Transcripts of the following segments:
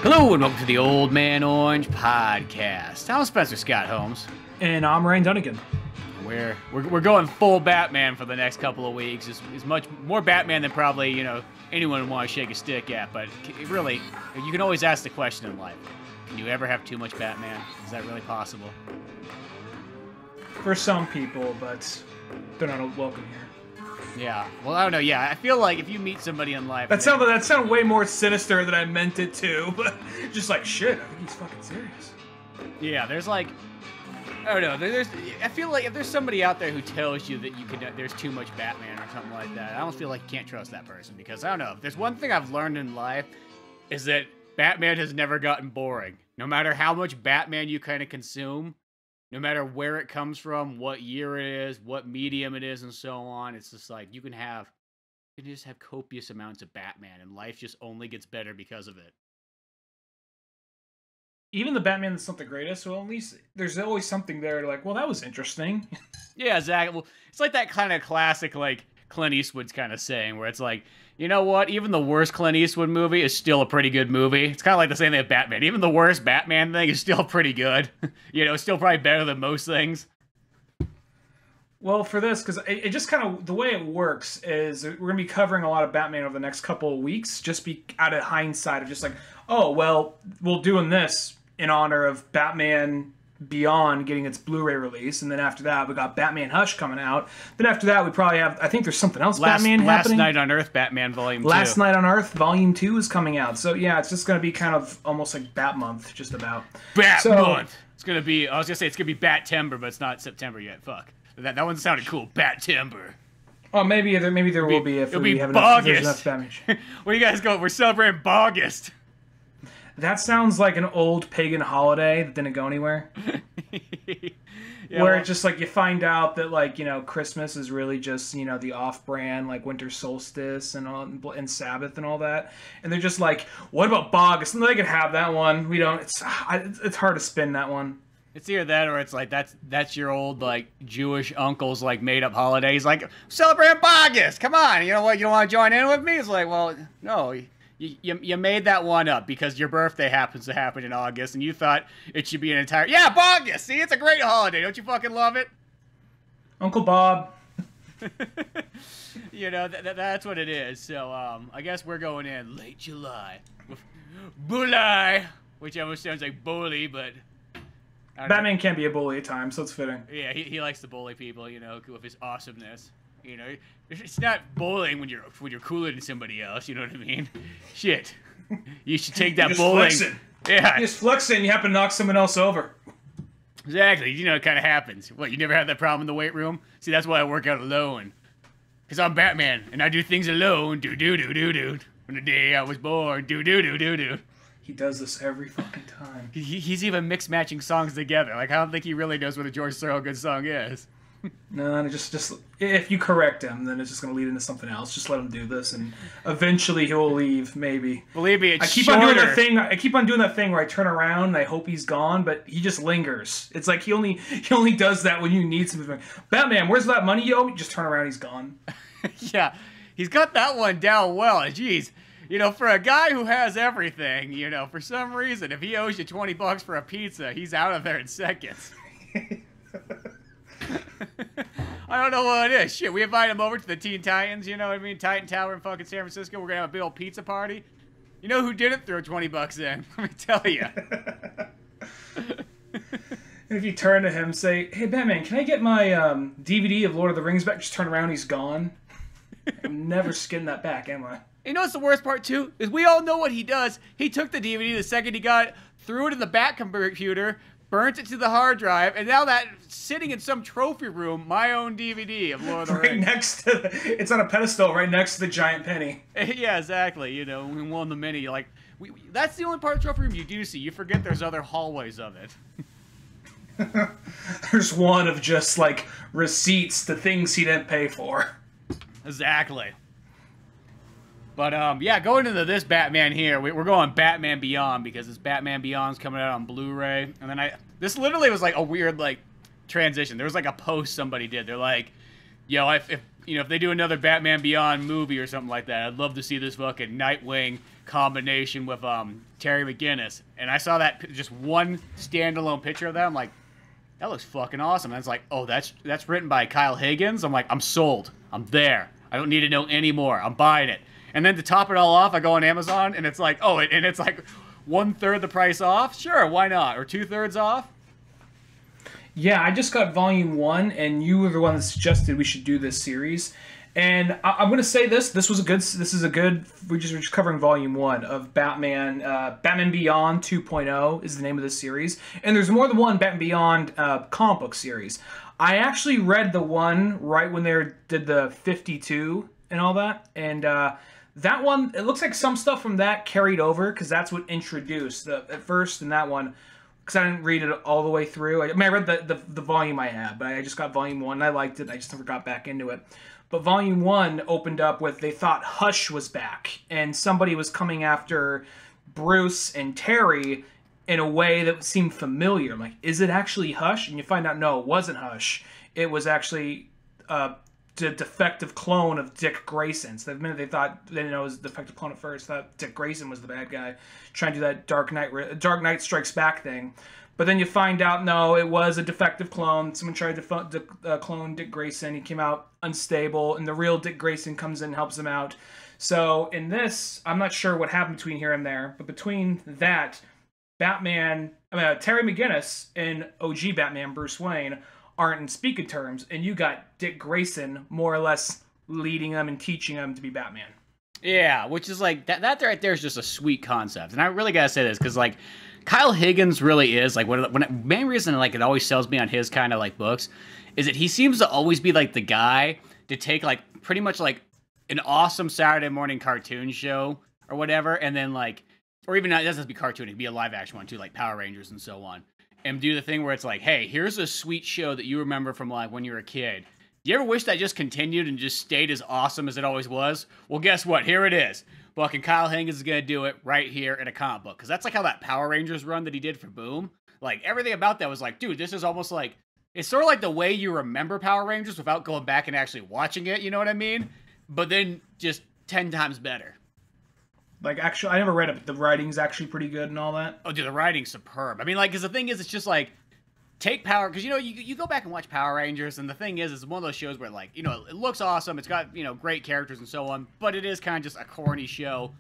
Hello and welcome to the Old Man Orange Podcast. I'm Spencer Scott Holmes. And I'm Dunigan. We're going full Batman for the next couple of weeks. It's much more Batman than probably, anyone would want to shake a stick at, but it really, you can always ask the question in life. Can you ever have too much Batman? Is that really possible? For some people, but they're not welcome here. Yeah. Well, I don't know. Yeah, I feel like if you meet somebody in life... That sounded way more sinister than I meant it to, but just like, shit, I think he's fucking serious. Yeah, there's like... I don't know. I feel like if there's somebody out there who tells you that there's too much Batman or something like that, I almost feel like you can't trust that person because, I don't know, if there's one thing I've learned in life is that Batman has never gotten boring. No matter how much Batman you kind of consume, no matter where it comes from, what year it is, what medium it is, and so on, it's just like you can just have copious amounts of Batman, and life just only gets better because of it. Even the Batman that's not the greatest, well, at least there's always something there like, well, that was interesting. Yeah, exactly. Well, it's like that kind of classic, like, Clint Eastwood's kind of saying, where it's like, you know what? Even the worst Clint Eastwood movie is still a pretty good movie. It's kind of like the same thing with Batman. Even the worst Batman thing is still pretty good. It's still probably better than most things. Well, for this, because it just kind of, the way it works is we're going to be covering a lot of Batman over the next couple of weeks, just be out of hindsight of just like, oh, well, we're doing this in honor of Batman Beyond getting its Blu Ray release, and then after that we got Batman Hush coming out. Then after that we probably have, I think there's something else happening. Last Night on Earth Volume 2. Last Night on Earth Volume 2 is coming out. So yeah, it's just going to be kind of almost like Bat Month, just about. Month! It's going to be, I was going to say it's going to be Bat-Timber, but it's not September yet. Fuck. That one sounded cool. Bat-Timber. Oh, maybe there will be if we have enough Batman. Where you guys go? We're celebrating August. That sounds like an old pagan holiday that didn't go anywhere. It's just like you find out that Christmas is really just the off-brand like winter solstice and Sabbath and all that, and they're just like, what about August? And they could have that one. We don't. It's hard to spin that one. It's either that or it's like that's your old like Jewish uncle's like made up holiday. He's like, celebrate August. Come on, you know what? You don't want to join in with me? It's like, well, no. You made that one up because your birthday happens to happen in August, and you thought it should be an entire... Yeah, August! See, it's a great holiday. Don't you fucking love it? Uncle Bob. That's what it is. So, I guess we're going in late July. Bully! Which almost sounds like bully, but... Batman can be a bully at times, so it's fitting. Yeah, he likes to bully people, with his awesomeness. It's not bullying when you're cooler than somebody else. You know what I mean? Shit, you should take that bullying. Flexing. Yeah, you just flexing. You happen to knock someone else over. Exactly. It kind of happens. What? You never had that problem in the weight room? See, that's why I work out alone. Cause I'm Batman and I do things alone. Do do do do do. From the day I was born. Do do do do do. He does this every fucking time. He's even mix matching songs together. Like I don't think he really knows what a George Thorogood song is. No, just if you correct him, then it's just going to lead into something else. Just let him do this, and eventually he'll leave. Maybe. Believe me, I keep on doing that thing where I turn around and I hope he's gone, but he just lingers. It's like he only does that when you need something. Batman, where's that money you owe me? Just turn around, he's gone. Yeah, he's got that one down well. Jeez, for a guy who has everything, for some reason, if he owes you $20 for a pizza, he's out of there in seconds. I don't know what it is. Shit, we invite him over to the Teen Titans, you know what I mean? Titan Tower in fucking San Francisco. We're gonna have a big old pizza party. You know who didn't throw $20 in? Let me tell you. If you turn to him, say, "Hey, Batman, can I get my DVD of Lord of the Rings back?" Just turn around, he's gone. I'm never skinning that back, am I? You know what's the worst part, too? Is we all know what he does. He took the DVD the second he got it, threw it in the back computer, burnt it to the hard drive, and now that's sitting in some trophy room, my own DVD of Lord of the Rings. It's on a pedestal right next to the giant penny. Yeah, exactly. We won the mini. That's the only part of the trophy room you do see. You forget there's other hallways of it. There's one of just, receipts to things he didn't pay for. Exactly. But, going into this Batman here, we're going Batman Beyond because this Batman Beyond's coming out on Blu Ray. And then this literally was, a weird, transition. There was, a post somebody did. They're like, yo, if if they do another Batman Beyond movie or something like that, I'd love to see this fucking Nightwing combination with Terry McGinnis. And I saw that just one standalone picture of that. I'm like, that looks fucking awesome. And it's like, oh, that's written by Kyle Higgins. I'm like, I'm sold. I'm there. I don't need to know any more. I'm buying it. And then to top it all off, I go on Amazon and it's like, oh, and it's like 1/3 the price off. Sure, why not? Or 2/3 off. Yeah, I just got volume 1, and you were the one that suggested we should do this series. And I'm going to say this is a good, we're just covering volume 1 of Batman. Batman Beyond 2.0 is the name of this series. And there's more than one Batman Beyond comic book series. I actually read the one right when they did the 52 and all that. And that one, it looks like some stuff from that carried over, because that's what introduced at first in that one. Because I didn't read it all the way through. I read the volume I have, but I just got volume 1 and I liked it. I just never got back into it. But volume 1 opened up with, they thought Hush was back, and somebody was coming after Bruce and Terry in a way that seemed familiar. I'm like, is it actually Hush? And you find out, no, it wasn't Hush. It was actually the defective clone of Dick Grayson. So the minute they didn't know it was a defective clone at first, thought Dick Grayson was the bad guy, trying to do that Dark Knight Strikes Back thing. But then you find out, no, it was a defective clone. Someone tried to clone Dick Grayson. He came out unstable, and the real Dick Grayson comes in and helps him out. So in this, I'm not sure what happened between here and there, but between that, Terry McGinnis and OG Batman, Bruce Wayne, aren't in speaking terms, and you got Dick Grayson more or less leading them and teaching them to be Batman. Yeah, which is like, that right there is just a sweet concept. And I really gotta say this, because like, Kyle Higgins really is, like, main reason like it always sells me on his kind of like books is that he seems to always be like the guy to take like pretty much like an awesome Saturday morning cartoon show or whatever, and then like, or even, it doesn't have to be cartoon, it could be a live action one too, like Power Rangers and so on. And do the thing where it's like, hey, here's a sweet show that you remember from like when you were a kid. Do you ever wish that just continued and just stayed as awesome as it always was? Well, guess what? Here it is. Fucking Kyle Higgins is going to do it right here in a comic book. Because that's like how that Power Rangers run that he did for Boom. Like, everything about that was like, dude, this is almost like, it's sort of like the way you remember Power Rangers without going back and actually watching it, you know what I mean? But then just 10 times better. Like, actually, I never read it, but the writing's actually pretty good and all that. Oh, dude, the writing's superb. I mean, like, because the thing is, it's just like, take Power, because, you go back and watch Power Rangers, and the thing is, it's one of those shows where, like, it looks awesome, it's got, great characters and so on, but it is kind of just a corny show,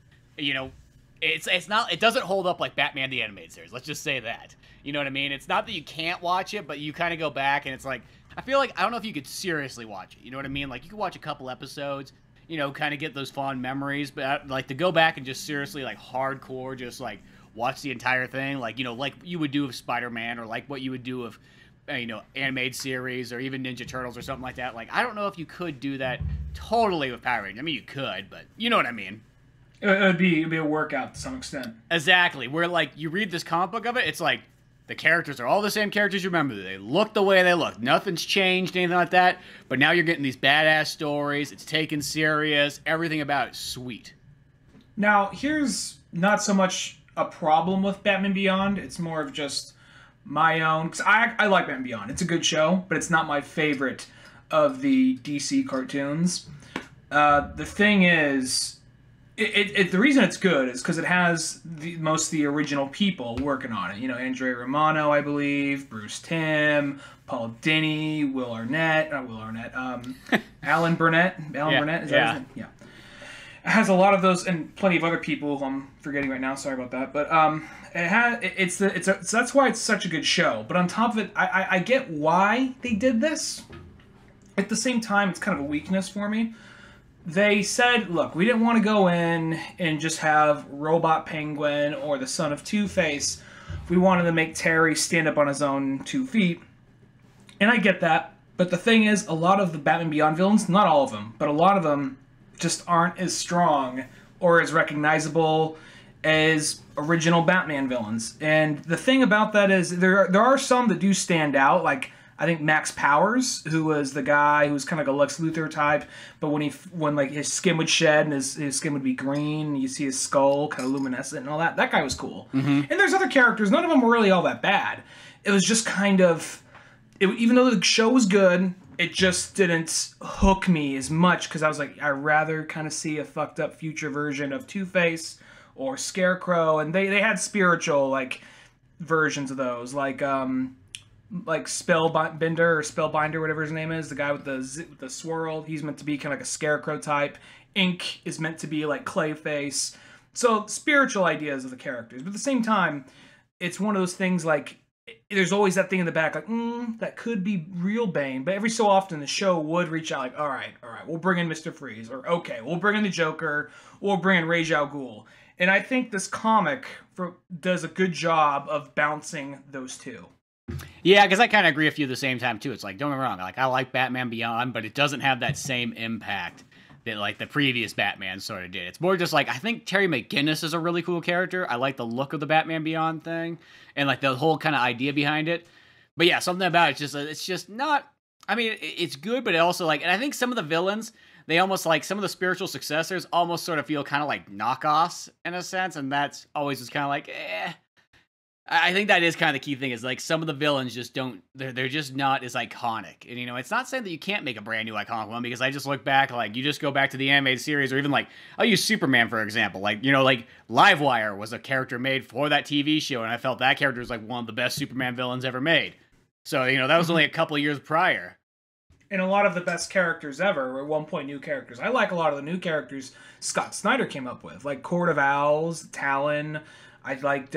it's not, it doesn't hold up like Batman the Animated Series, let's just say that, you know what I mean? It's not that you can't watch it, but you kind of go back, and it's like, I feel like, I don't know if you could seriously watch it, you know what I mean? Like, you could watch a couple episodes, kind of get those fond memories, but, like, to go back and just seriously, like, hardcore, just, like, watch the entire thing, like, like you would do with Spider-Man, or like what you would do with, animated series, or even Ninja Turtles or something like that. Like, I don't know if you could do that totally with Power Rangers. I mean, you could, but you know what I mean. It'd be a workout to some extent. Exactly. Where, like, you read this comic book of it, it's like, the characters are all the same characters you remember. They look the way they look. Nothing's changed, anything like that. But now you're getting these badass stories. It's taken serious. Everything about it's sweet. Now, here's not so much a problem with Batman Beyond. It's more of just my own, because I like Batman Beyond. It's a good show, but it's not my favorite of the DC cartoons. The thing is, the reason it's good is because it has most of the original people working on it. Andrea Romano, I believe, Bruce Timm, Paul Dini, Alan Burnett. Burnett, is that his name? Yeah. It has a lot of those, and plenty of other people who I'm forgetting right now. Sorry about that, but so that's why it's such a good show. But on top of it, I get why they did this. At the same time, it's kind of a weakness for me. They said, look, we didn't want to go in and just have Robot Penguin or the son of Two-Face. We wanted to make Terry stand up on his own 2 feet. And I get that. But the thing is, a lot of the Batman Beyond villains, not all of them, but a lot of them just aren't as strong or as recognizable as original Batman villains. And the thing about that is there are some that do stand out, like I think Max Powers, who was the guy who was kind of like a Lex Luthor type, but when like his skin would shed and his skin would be green, and you see his skull kind of luminescent and all that. That guy was cool. Mm-hmm. And there's other characters. None of them were really all that bad. It was just kind of, even though the show was good, it just didn't hook me as much because I was like, I'd rather kind of see a fucked up future version of Two-Face or Scarecrow, and they had spiritual like versions of those, like Spellbinder or Spellbinder, whatever his name is, the guy with the swirl. He's meant to be kind of like a Scarecrow type. Ink is meant to be like Clayface. So spiritual ideas of the characters, but at the same time, it's one of those things like there's always that thing in the back like that could be real Bane, but every so often the show would reach out like all right, we'll bring in Mr. Freeze, or okay, we'll bring in the Joker, or we'll bring in Ra's al Ghul. And I think this comic does a good job of balancing those two. Yeah, because I kind of agree with you at the same time too. It's like, don't get me wrong, like I like Batman Beyond, but it doesn't have that same impact that like the previous Batman sort of did. It's more just like, I think Terry McGinnis is a really cool character. I like the look of the Batman Beyond thing and like the whole kind of idea behind it. But yeah, something about it's just not, I mean, it's good, but it also like, and I think some of the villains, they almost like, some of the spiritual successors almost sort of feel kind of like knockoffs in a sense, and that's always just kind of like, I think that is kind of the key thing, is like some of the villains just don't, they're just not as iconic. And, you know, it's not saying that you can't make a brand new iconic one, because I just look back, like, you just go back to the animated series, or even like, I'll use Superman for example. Like, you know, like Livewire was a character made for that TV show, and I felt that character was like one of the best Superman villains ever made. So, you know, that was only a couple of years prior. And a lot of the best characters ever were at one point new characters. I like a lot of the new characters Scott Snyder came up with, like Court of Owls, Talon. I liked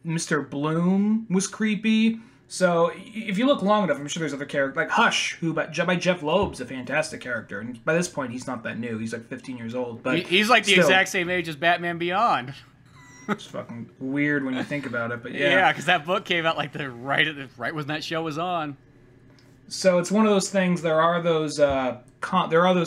Mr. Bloom was creepy. So if you look long enough, I'm sure there's other characters, like Hush, who by Jeff Loeb's a fantastic character. And by this point, he's not that new. He's like 15 years old. But he's like the exact same age as Batman Beyond. It's fucking weird when you think about it, but yeah. Yeah, because that book came out like right when that show was on. So it's one of those things. There are those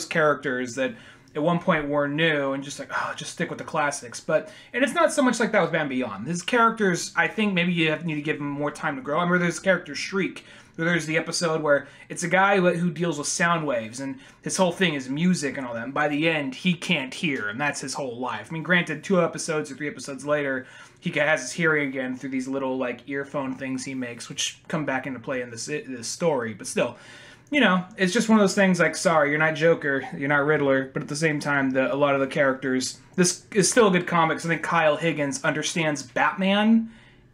characters that at one point were new and just like, oh, just stick with the classics. And it's not so much like that with Batman Beyond. His characters, I think maybe you need to give him more time to grow. I remember there's a character Shriek. There's the episode where it's a guy who deals with sound waves, and his whole thing is music and all that. And by the end, he can't hear, and that's his whole life. I mean, granted, 2 episodes or 3 episodes later, he has his hearing again through these little like earphone things he makes, which come back into play in this story. But still, you know, it's just one of those things like, sorry, you're not Joker, you're not Riddler, but at the same time, a lot of the characters, this is still a good comic. I think Kyle Higgins understands Batman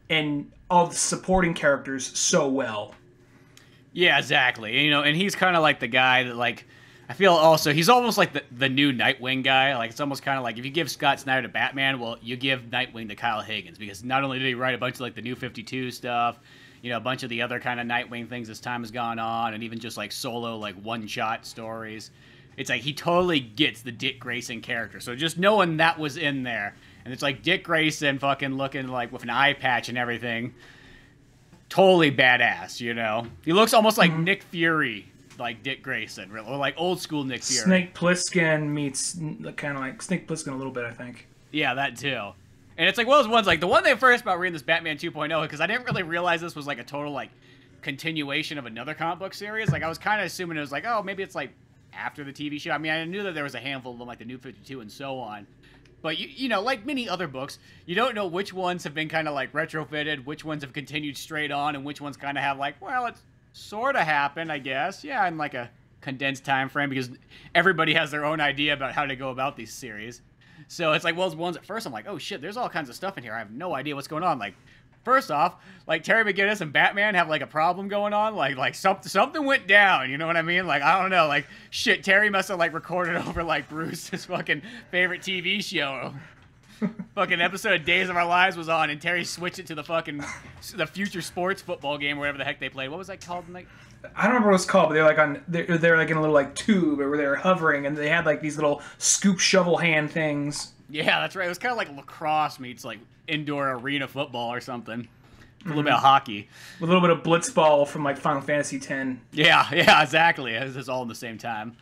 and all the supporting characters so well. Yeah, exactly. You know, and he's kind of like the guy that, like, I feel also, he's almost like the new Nightwing guy. Like, it's almost kind of like, if you give Scott Snyder to Batman, well, you give Nightwing to Kyle Higgins, because not only did he write a bunch of, like, the New 52 stuff, you know, a bunch of the other kind of Nightwing things as time has gone on, and even just, like, solo, like, one-shot stories. It's like, he totally gets the Dick Grayson character. So just knowing that was in there, and it's like Dick Grayson fucking looking, like, with an eye patch and everything, totally badass, you know? He looks almost like Nick Fury, like Dick Grayson, or like old school Nick Fury. Snake Plissken meets kind of like Snake Plissken a little bit, I think. Yeah, that too. And it's like one of those ones, like the one they first about reading this Batman 2.0, because I didn't really realize this was like a total like continuation of another comic book series. Like I was kind of assuming it was like, oh, maybe it's like after the TV show. I mean, I knew that there was a handful of them, like the New 52 and so on. But, you know, like many other books, you don't know which ones have been kind of, like, retrofitted, which ones have continued straight on, and which ones kind of have, like, well, it's sort of happened, I guess. Yeah, in, like, a condensed time frame, because everybody has their own idea about how to go about these series. So it's like, well, the ones at first, I'm like, oh, shit, there's all kinds of stuff in here. I have no idea what's going on. Like, first off, like, Terry McGinnis and Batman have, like, a problem going on. Like something went down, you know what I mean? Like, I don't know. Like, shit, Terry must have, like, recorded over, like, Bruce's fucking favorite TV show. Fucking episode of Days of Our Lives was on, and Terry switched it to the future sports football game, or whatever the heck they played. What was that called? Like, I don't remember what it was called, but they're like in a little, like, tube, where they were hovering, and they had, like, these little scoop shovel hand things. Yeah, that's right. It was kind of like lacrosse meets, like, indoor arena football or something. A little bit of hockey. A little bit of blitzball from, like, Final Fantasy X. Yeah, exactly. It's all in the same time.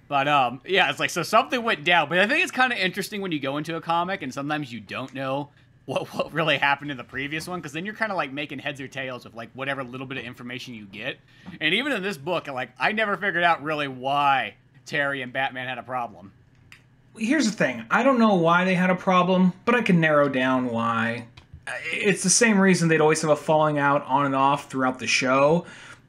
But, yeah, it's like, so something went down. But I think it's kind of interesting when you go into a comic and sometimes you don't know what really happened in the previous one, because then you're kind of, like, making heads or tails of, like, whatever little bit of information you get. And even in this book, like, I never figured out really why Terry and Batman had a problem. Here's the thing. I don't know why they had a problem, but I can narrow down why. It's the same reason they'd always have a falling out on and off throughout the show.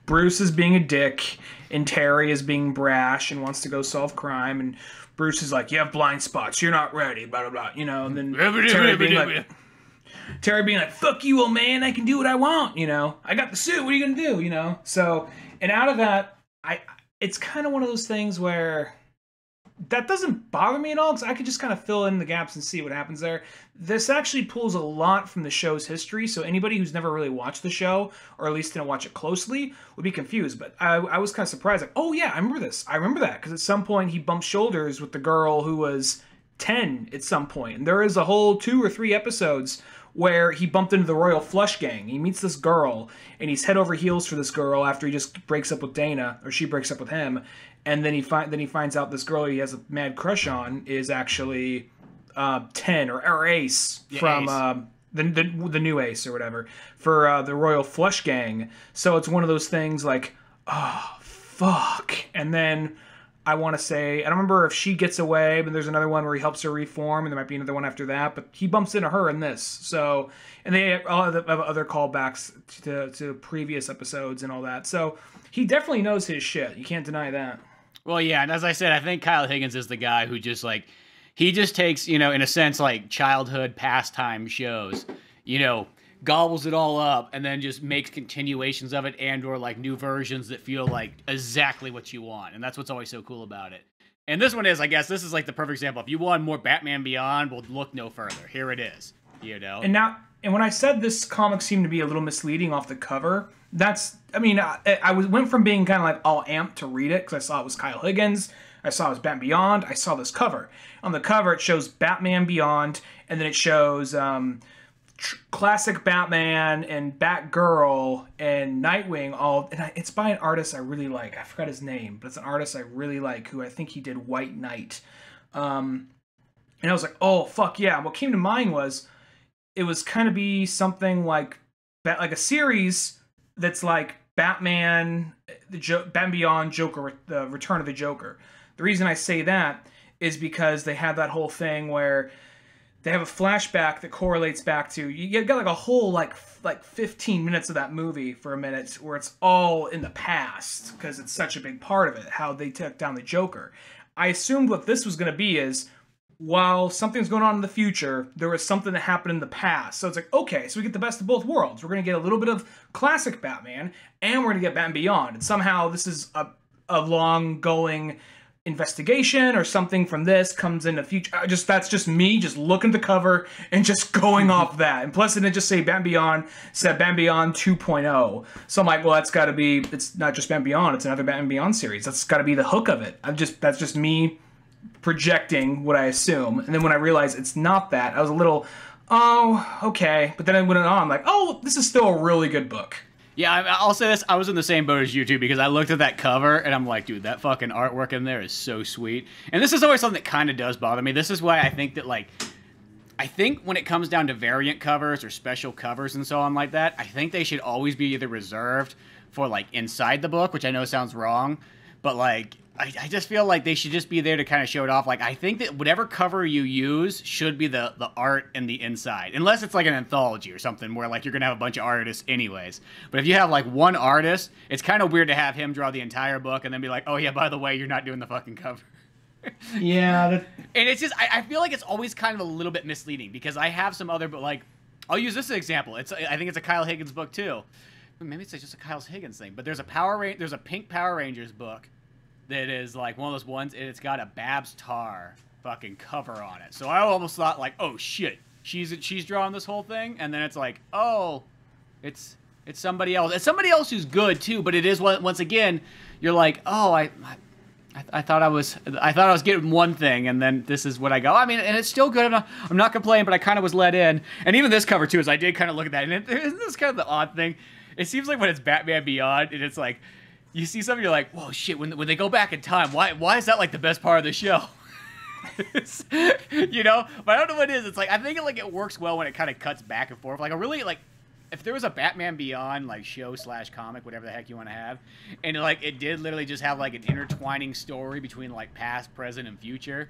Bruce is being a dick, and Terry is being brash and wants to go solve crime, and Bruce is like, you have blind spots, you're not ready, blah, blah, blah, you know, and then Terry being like, fuck you, old man, I can do what I want, you know, I got the suit, what are you gonna do, you know? So, and out of that, it's kind of one of those things where that doesn't bother me at all, because I could just kind of fill in the gaps and see what happens there. This actually pulls a lot from the show's history, so anybody who's never really watched the show, or at least didn't watch it closely, would be confused. But I was kind of surprised, like, oh yeah, I remember this. I remember that, because at some point he bumped shoulders with the girl who was 10 at some point. And there is a whole 2 or 3 episodes where he bumped into the Royal Flush Gang. He meets this girl, and he's head over heels for this girl after he just breaks up with Dana, or she breaks up with him. And then he finds out this girl he has a mad crush on is actually 10 or Ace from Ace. The new Ace or whatever for the Royal Flush Gang. So it's one of those things like, oh fuck. And then I want to say, I don't remember if she gets away, but there's another one where he helps her reform, and there might be another one after that. But he bumps into her in this. So, and they have other callbacks to previous episodes and all that. So he definitely knows his shit. You can't deny that. Well, yeah, and as I said, I think Kyle Higgins is the guy who just, like, he just takes, you know, in a sense, like, childhood pastime shows, you know, gobbles it all up, and then just makes continuations of it and or, like, new versions that feel like exactly what you want. And that's what's always so cool about it. And this one is, I guess, this is, like, the perfect example. If you want more Batman Beyond, well, look no further. Here it is, you know? And when I said this comic seemed to be a little misleading off the cover, I went from being kind of like all amped to read it because I saw it was Kyle Higgins, I saw it was Batman Beyond, I saw this cover. On the cover, it shows Batman Beyond, and then it shows classic Batman and Batgirl and Nightwing. It's by an artist I really like. I forgot his name, but it's an artist I really like who I think he did White Knight. And I was like, oh fuck yeah! What came to mind was it was kind of be something like a series that's like Batman Beyond, Joker, the Return of the Joker. The reason I say that is because they have that whole thing where they have a flashback that correlates back to, you got like a whole like 15 minutes of that movie for a minute where it's all in the past because it's such a big part of it, how they took down the Joker. I assumed what this was going to be is, while something's going on in the future, there was something that happened in the past. So it's like, okay, so we get the best of both worlds. We're going to get a little bit of classic Batman, and we're going to get Batman Beyond. And somehow this is a long-going investigation or something from this comes in the future. That's just me just looking at the cover and just going off that. And plus it didn't just say Batman Beyond, it said Batman Beyond 2.0. So I'm like, well, that's got to be, it's not just Batman Beyond, it's another Batman Beyond series. That's got to be the hook of it. That's just me projecting what I assume. And then when I realized it's not that, I was a little, oh, okay. But then I went on like, oh, this is still a really good book. Yeah, I'll say this. I was in the same boat as you, too, because I looked at that cover, and I'm like, dude, that fucking artwork in there is so sweet. And this is always something that kind of does bother me. This is why I think that, like, I think when it comes down to variant covers or special covers and so on like that, I think they should always be either reserved for, like, inside the book, which I know sounds wrong, but, like, I just feel like they should just be there to kind of show it off. Like, I think that whatever cover you use should be the art and the inside. Unless it's like an anthology or something where, like, you're going to have a bunch of artists anyways. But if you have, like, one artist, it's kind of weird to have him draw the entire book and then be like, oh, yeah, by the way, you're not doing the fucking cover. Yeah. And it's just, I feel like it's always kind of a little bit misleading because I have some other, but, like, I'll use this as an example. I think it's a Kyle Higgins book, too. Maybe it's just a Kyle Higgins thing. But there's a pink Power Rangers book that is like one of those ones, and it's got a Babs Tarr fucking cover on it. So I almost thought like, oh shit, she's drawing this whole thing, and then it's like, oh, it's somebody else. It's somebody else who's good too, but it is once again, you're like, oh, I thought I was getting one thing, and then this is what I go. I mean, and it's still good. I'm not complaining, but I kind of was let in. And even this cover too, is I did kind of look at that, and isn't this kind of the odd thing? It seems like when it's Batman Beyond, and it's like, you see something, you're like, whoa, shit, when they go back in time, why is that, like, the best part of the show? You know? But I don't know what it is. It's like, I think it works well when it kind of cuts back and forth. Like, if there was a Batman Beyond, like, show/comic, whatever the heck you want to have, and, like, it did literally just have, like, an intertwining story between, like, past, present, and future,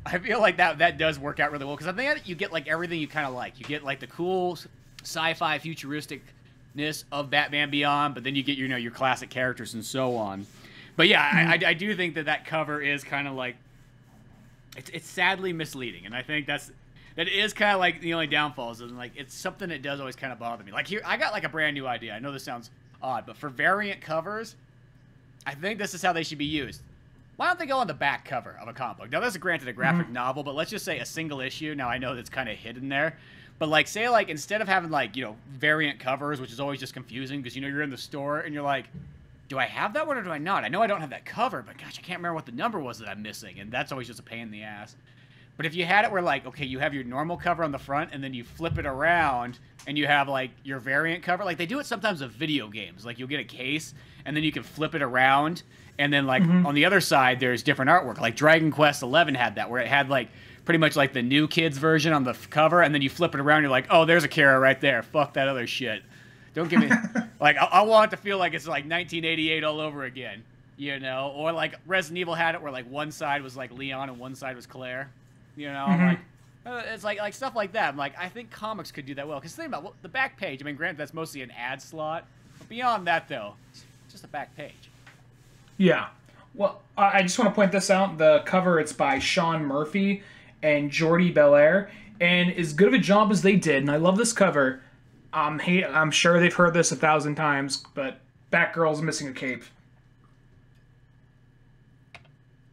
I feel like that does work out really well. Because I think you get, like, everything you kind of like. You get, like, the cool sci-fi futuristic of Batman Beyond, but then you get your classic characters and so on. But yeah, I do think that cover is kind of like it's sadly misleading, and I think that is kind of like the only downfalls, and like it's something that does always kind of bother me. Like here, I got like a brand new idea. I know this sounds odd, but for variant covers, I think this is how they should be used. Why don't they go on the back cover of a comic book? Now, this is granted a graphic novel, but let's just say a single issue. Now, I know that's kind of hidden there. But, like, say, like, instead of having, like, variant covers, which is always just confusing because, you're in the store and you're like, do I have that one or do I not? I know I don't have that cover, but, gosh, I can't remember what the number was that I'm missing. And that's always just a pain in the ass. But if you had it where, like, okay, you have your normal cover on the front and then you flip it around and you have, like, your variant cover. Like, they do it sometimes with video games. Like, you'll get a case and then you can flip it around. And then, like, on the other side, there's different artwork. Like, Dragon Quest XI had that, where it had, like, pretty much like the New Kids version on the cover, and then you flip it around, and you're like, oh, there's a Kara right there. Fuck that other shit. Don't give me... like, I want it to feel like it's, like, 1988 all over again, Or, like, Resident Evil had it where, like, one side was, like, Leon and one side was Claire, Like, it's like stuff like that. I'm like, I think comics could do that well. Because think about the back page. I mean, granted, that's mostly an ad slot. But beyond that, though, it's just a back page. Yeah. Well, I just want to point this out. The cover, it's by Sean Murphy and Jordi Belair. And as good of a job as they did, and I love this cover, I'm sure they've heard this 1,000 times, but Batgirl's missing a cape.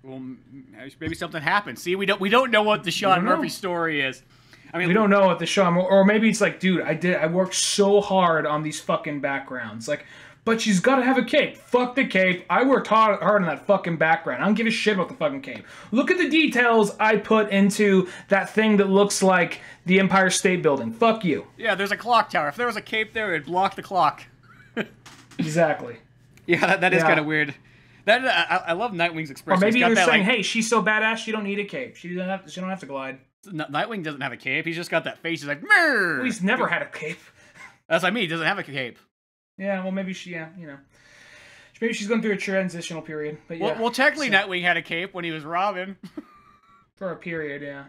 Well, maybe something happened. See, we don't know what the Sean Murphy story is. I mean, we don't know what the Sean... Or maybe it's like, dude, I worked so hard on these fucking backgrounds. Like... But she's got to have a cape. Fuck the cape. I worked hard on that fucking background. I don't give a shit about the fucking cape. Look at the details I put into that thing that looks like the Empire State Building. Fuck you. Yeah, there's a clock tower. If there was a cape there, it'd block the clock. Exactly. Yeah, that is kind of weird. I love Nightwing's expression. Or maybe you're saying, hey, she's so badass, she don't need a cape. She don't have to glide. Nightwing doesn't have a cape. He's just got that face. He's like, Murr! Well, he's never had a cape. That's what I mean. He doesn't have a cape. Yeah, well, maybe maybe she's going through a transitional period. But yeah. Well, technically, Nightwing had a cape when he was Robin. For a period, yeah.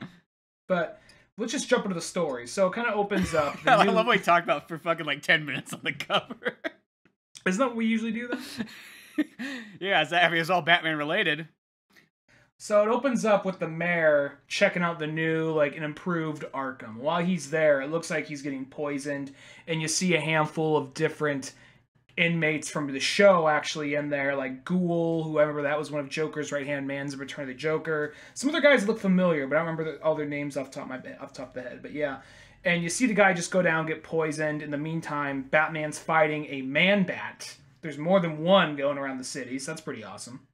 But let's just jump into the story. So it kind of opens up. I love what we talked about for fucking like 10 minutes on the cover. Isn't that what we usually do, then? Yeah, it's all Batman related. So it opens up with the mayor checking out the new, like, an improved Arkham. While he's there, it looks like he's getting poisoned, and you see a handful of different inmates from the show actually in there, like Ghoul, who I remember that was one of Joker's right-hand mans in Return of the Joker. Some other guys look familiar, but I don't remember all their names off the top of the head. But yeah, and you see the guy just go down, get poisoned. In the meantime, Batman's fighting a Man-Bat. There's more than one going around the city, so that's pretty awesome.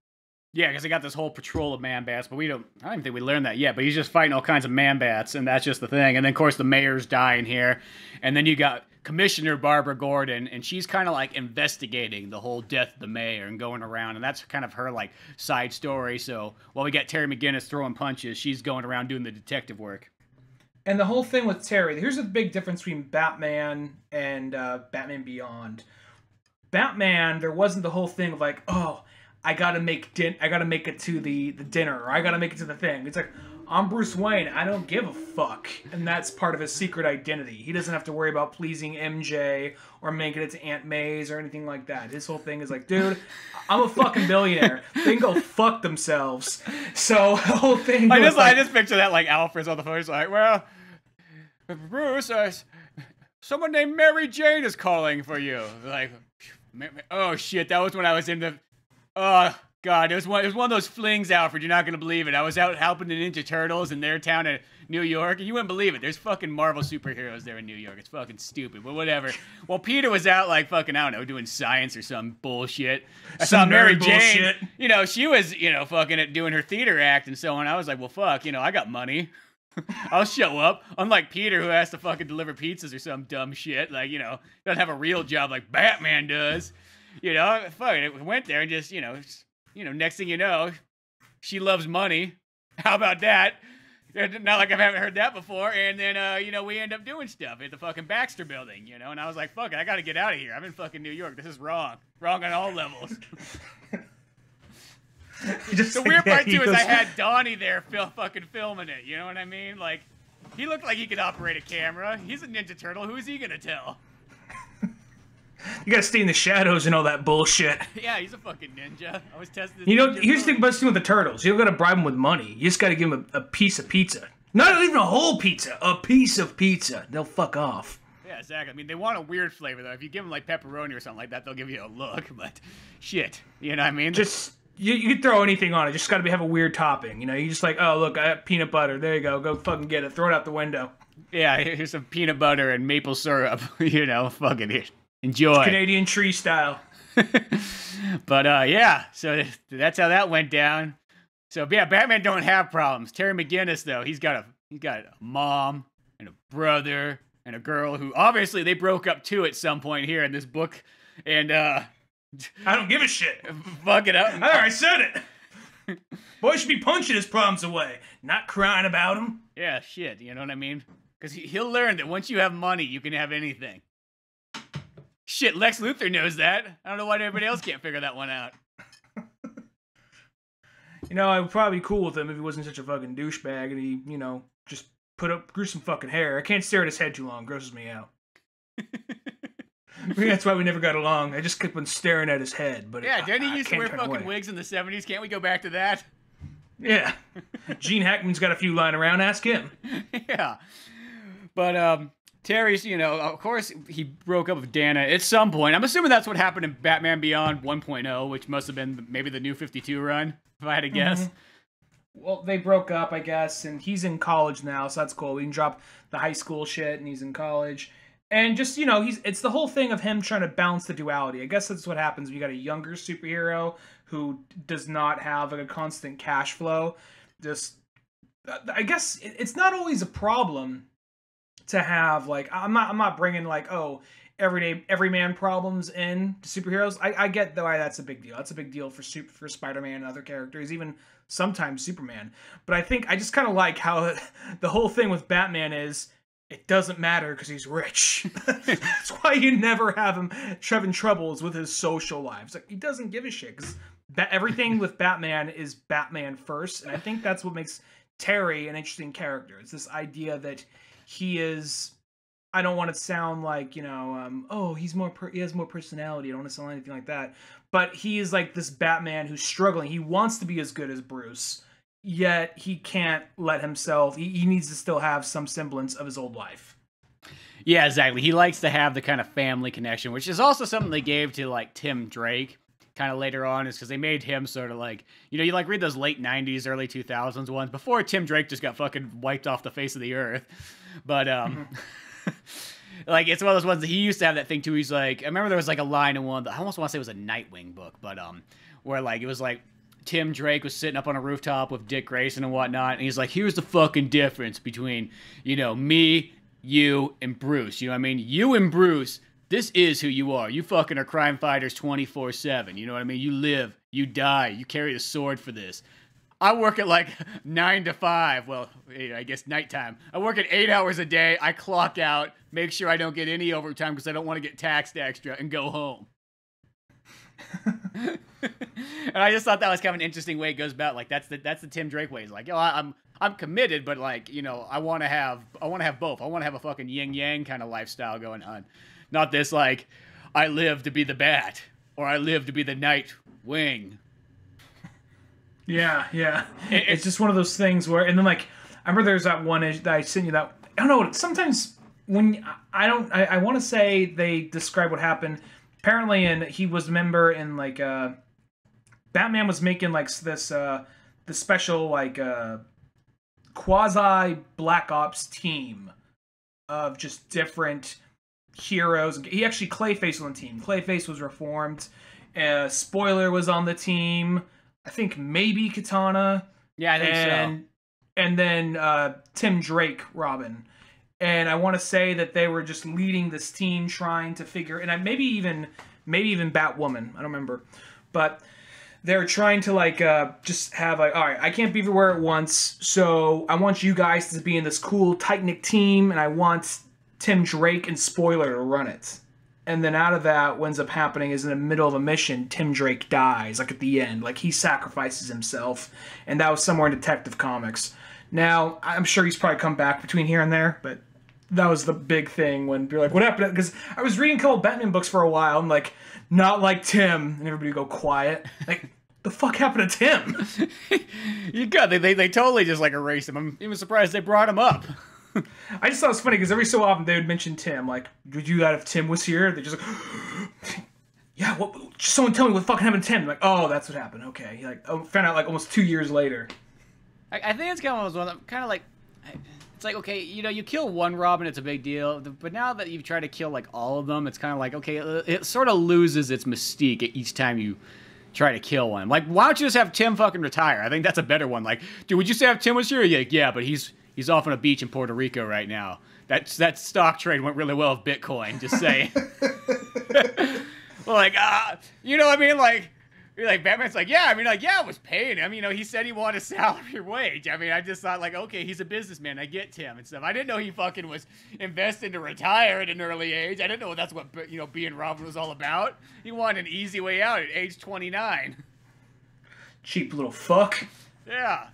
Yeah, because they got this whole patrol of Man-Bats, but I don't even think we learned that yet, but he's just fighting all kinds of Man-Bats, and that's just the thing. And then, of course, the mayor's dying here, and then you got Commissioner Barbara Gordon, and she's kind of, like, investigating the whole death of the mayor and going around, and that's kind of her, like, side story. So while we got Terry McGinnis throwing punches, she's going around doing the detective work. And the whole thing with Terry, here's the big difference between Batman and Batman Beyond. Batman, there wasn't the whole thing of, like, oh, I gotta make it to the dinner, or I gotta make it to the thing. It's like, I'm Bruce Wayne, I don't give a fuck. And that's part of his secret identity. He doesn't have to worry about pleasing MJ or making it to Aunt May's or anything like that. His whole thing is like, dude, I'm a fucking billionaire. They can go fuck themselves. So the whole thing I just picture that, like, Alfred's on the phone. He's like, well, Bruce, someone named Mary Jane is calling for you. Like, oh shit, that was when I was in the... Oh, God, it was one of those flings, Alfred. You're not going to believe it. I was out helping the Ninja Turtles in their town in New York, and you wouldn't believe it. There's fucking Marvel superheroes there in New York. It's fucking stupid, but whatever. Well, Peter was out, like, fucking, I don't know, doing science or some bullshit. I saw Mary Jane. Bullshit. She was, fucking doing her theater act and so on. I was like, well, fuck, I got money. I'll show up. Unlike Peter, who has to fucking deliver pizzas or some dumb shit. Like, doesn't have a real job like Batman does. Fucking it went there and just, next thing you know, she loves money. How about that? Not like I haven't heard that before. And then, we end up doing stuff at the fucking Baxter building, and I was like, fuck it, I gotta get out of here. I'm in fucking New York. This is wrong. Wrong on all levels. The weird part, too, is I had Donnie there fucking filming it. You know what I mean? Like, he looked like he could operate a camera. He's a Ninja Turtle. Who is he gonna tell? You gotta stay in the shadows and all that bullshit. Yeah, he's a fucking ninja. I was testing. You know, here's the thing about with the turtles. You don't gotta bribe them with money. You just gotta give them a piece of pizza. Not even a whole pizza. A piece of pizza. They'll fuck off. Yeah, exactly. I mean, they want a weird flavor, though. If you give them, like, pepperoni or something like that, they'll give you a look. But, shit. You know what I mean? Just, you can throw anything on it. Just gotta have a weird topping. You know, you just like, oh, look, I have peanut butter. There you go. Go fucking get it. Throw it out the window. Yeah, here's some peanut butter and maple syrup. You know, fucking it. Enjoy. Canadian tree style. But, yeah. So, that's how that went down. So, yeah, Batman don't have problems. Terry McGinnis, though, he's got a mom and a brother and a girl who obviously they broke up too at some point here in this book. And I don't give a shit. Fuck it up. I said it. Boy should be punching his problems away, not crying about them. Yeah, shit. You know what I mean? Because he'll learn that once you have money, you can have anything. Shit, Lex Luthor knows that. I don't know why everybody else can't figure that one out. You know, I would probably be cool with him if he wasn't such a fucking douchebag and he, you know, just grew some fucking hair. I can't stare at his head too long. It grosses me out. Maybe that's why we never got along. I just kept on staring at his head. But yeah, didn't he used to wear fucking wigs in the 70s? Can't we go back to that? Yeah. Gene Hackman's got a few lying around. Ask him. Yeah. But, Terry's, you know, of course he broke up with Dana at some point. I'm assuming that's what happened in Batman Beyond 1.0, which must have been maybe the New 52 run, if I had to guess. Mm-hmm. Well, they broke up, I guess, and he's in college now, so that's cool. We can drop the high school shit, and he's in college. And just, you know, it's the whole thing of him trying to balance the duality. I guess that's what happens when you got a younger superhero who does not have like a constant cash flow. Just, I guess it's not always a problem to have, like, I'm not bringing, like, oh, everyman problems in to superheroes. I get why that's a big deal. That's a big deal for Spider-Man and other characters, even sometimes Superman. But I just kind of like how the whole thing with Batman is it doesn't matter because he's rich. That's why you never have him having troubles with his social lives. Like, he doesn't give a shit because everything with Batman is Batman first, and I think that's what makes Terry an interesting character. It's this idea that he is. I don't want to sound like, you know, oh, he has more personality. I don't want to sound like anything like that. But he is like this Batman who's struggling. He wants to be as good as Bruce, yet he can't let himself. He needs to still have some semblance of his old life. Yeah, exactly. He likes to have the kind of family connection, which is also something they gave to, like, Tim Drake kind of later on, is because they made him sort of like, you know, you like read those late 90s, early 2000s ones before Tim Drake just got fucking wiped off the face of the earth. But, like, it's one of those ones that he used to have that thing too. He's like, I remember there was like a line in one that I almost want to say it was a Nightwing book, but where like it was like Tim Drake was sitting up on a rooftop with Dick Grayson and whatnot, and he's like, here's the fucking difference between, you know, me, you, and Bruce. You know what I mean? You and Bruce, this is who you are. You fucking are crime fighters 24/7. You know what I mean? You live, you die, you carry the sword for this. I work at like 9 to 5. Well, I guess nighttime. I work at 8 hours a day. I clock out, make sure I don't get any overtime because I don't want to get taxed extra, and go home. And I just thought that was kind of an interesting way it goes about. Like that's the Tim Drake way. He's like, yo, I'm committed, but like, you know, I want to have both. I want to have a fucking yin yang kind of lifestyle going on, not this like I live to be the Bat or I live to be the Nightwing. Yeah. It's just one of those things where, and then like, I remember there's that one that I sent you that, I don't know, sometimes when, I want to say they describe what happened, apparently, and he was a member in like, Batman was making like this special like, quasi Black Ops team of just different heroes. He actually, Clayface was on the team. Clayface was reformed. Spoiler was on the team. I think maybe Katana. Yeah, I think so. And then Tim Drake, Robin. And I want to say that they were just leading this team trying to figure, and maybe even Batwoman. I don't remember. But they're trying to like just have like, all right, I can't be everywhere at once, so I want you guys to be in this cool tight-knit team, and I want Tim Drake and Spoiler to run it. And then out of that, what ends up happening is in the middle of a mission, Tim Drake dies, like at the end. Like, he sacrifices himself. And that was somewhere in Detective Comics. Now, I'm sure he's probably come back between here and there, but that was the big thing when you're like, what happened? Because I was reading a couple Batman books for a while. I'm like, not like Tim, and everybody would go quiet. Like, the fuck happened to Tim? You got they totally just like erased him. I'm even surprised they brought him up. I just thought it was funny because every so often they would mention Tim. Like, would you do that if Tim was here? They just like, yeah. What? Someone tell me what fucking happened to Tim. I'm like, oh, that's what happened. Okay. Like, I found out like almost 2 years later. I think it's kind of like. It's like, okay, you know, you kill one Robin, it's a big deal. But now that you've tried to kill, like, all of them, it's kind of like, okay, it sort of loses its mystique each time you try to kill one. Like, why don't you just have Tim fucking retire? I think that's a better one. Like, dude, would you say if Tim was here? Yeah, but he's off on a beach in Puerto Rico right now. That stock trade went really well with Bitcoin, just saying. Like, you know what I mean? Like... Batman's like, yeah, I mean, like, yeah, it was paid. I mean, you know, he said he wanted a salary wage. I mean, I just thought, like, okay, he's a businessman. I get Tim and stuff. I didn't know he fucking was investing to retire at an early age. I didn't know that's what, you know, being Robin was all about. He wanted an easy way out at age 29. Cheap little fuck. Yeah.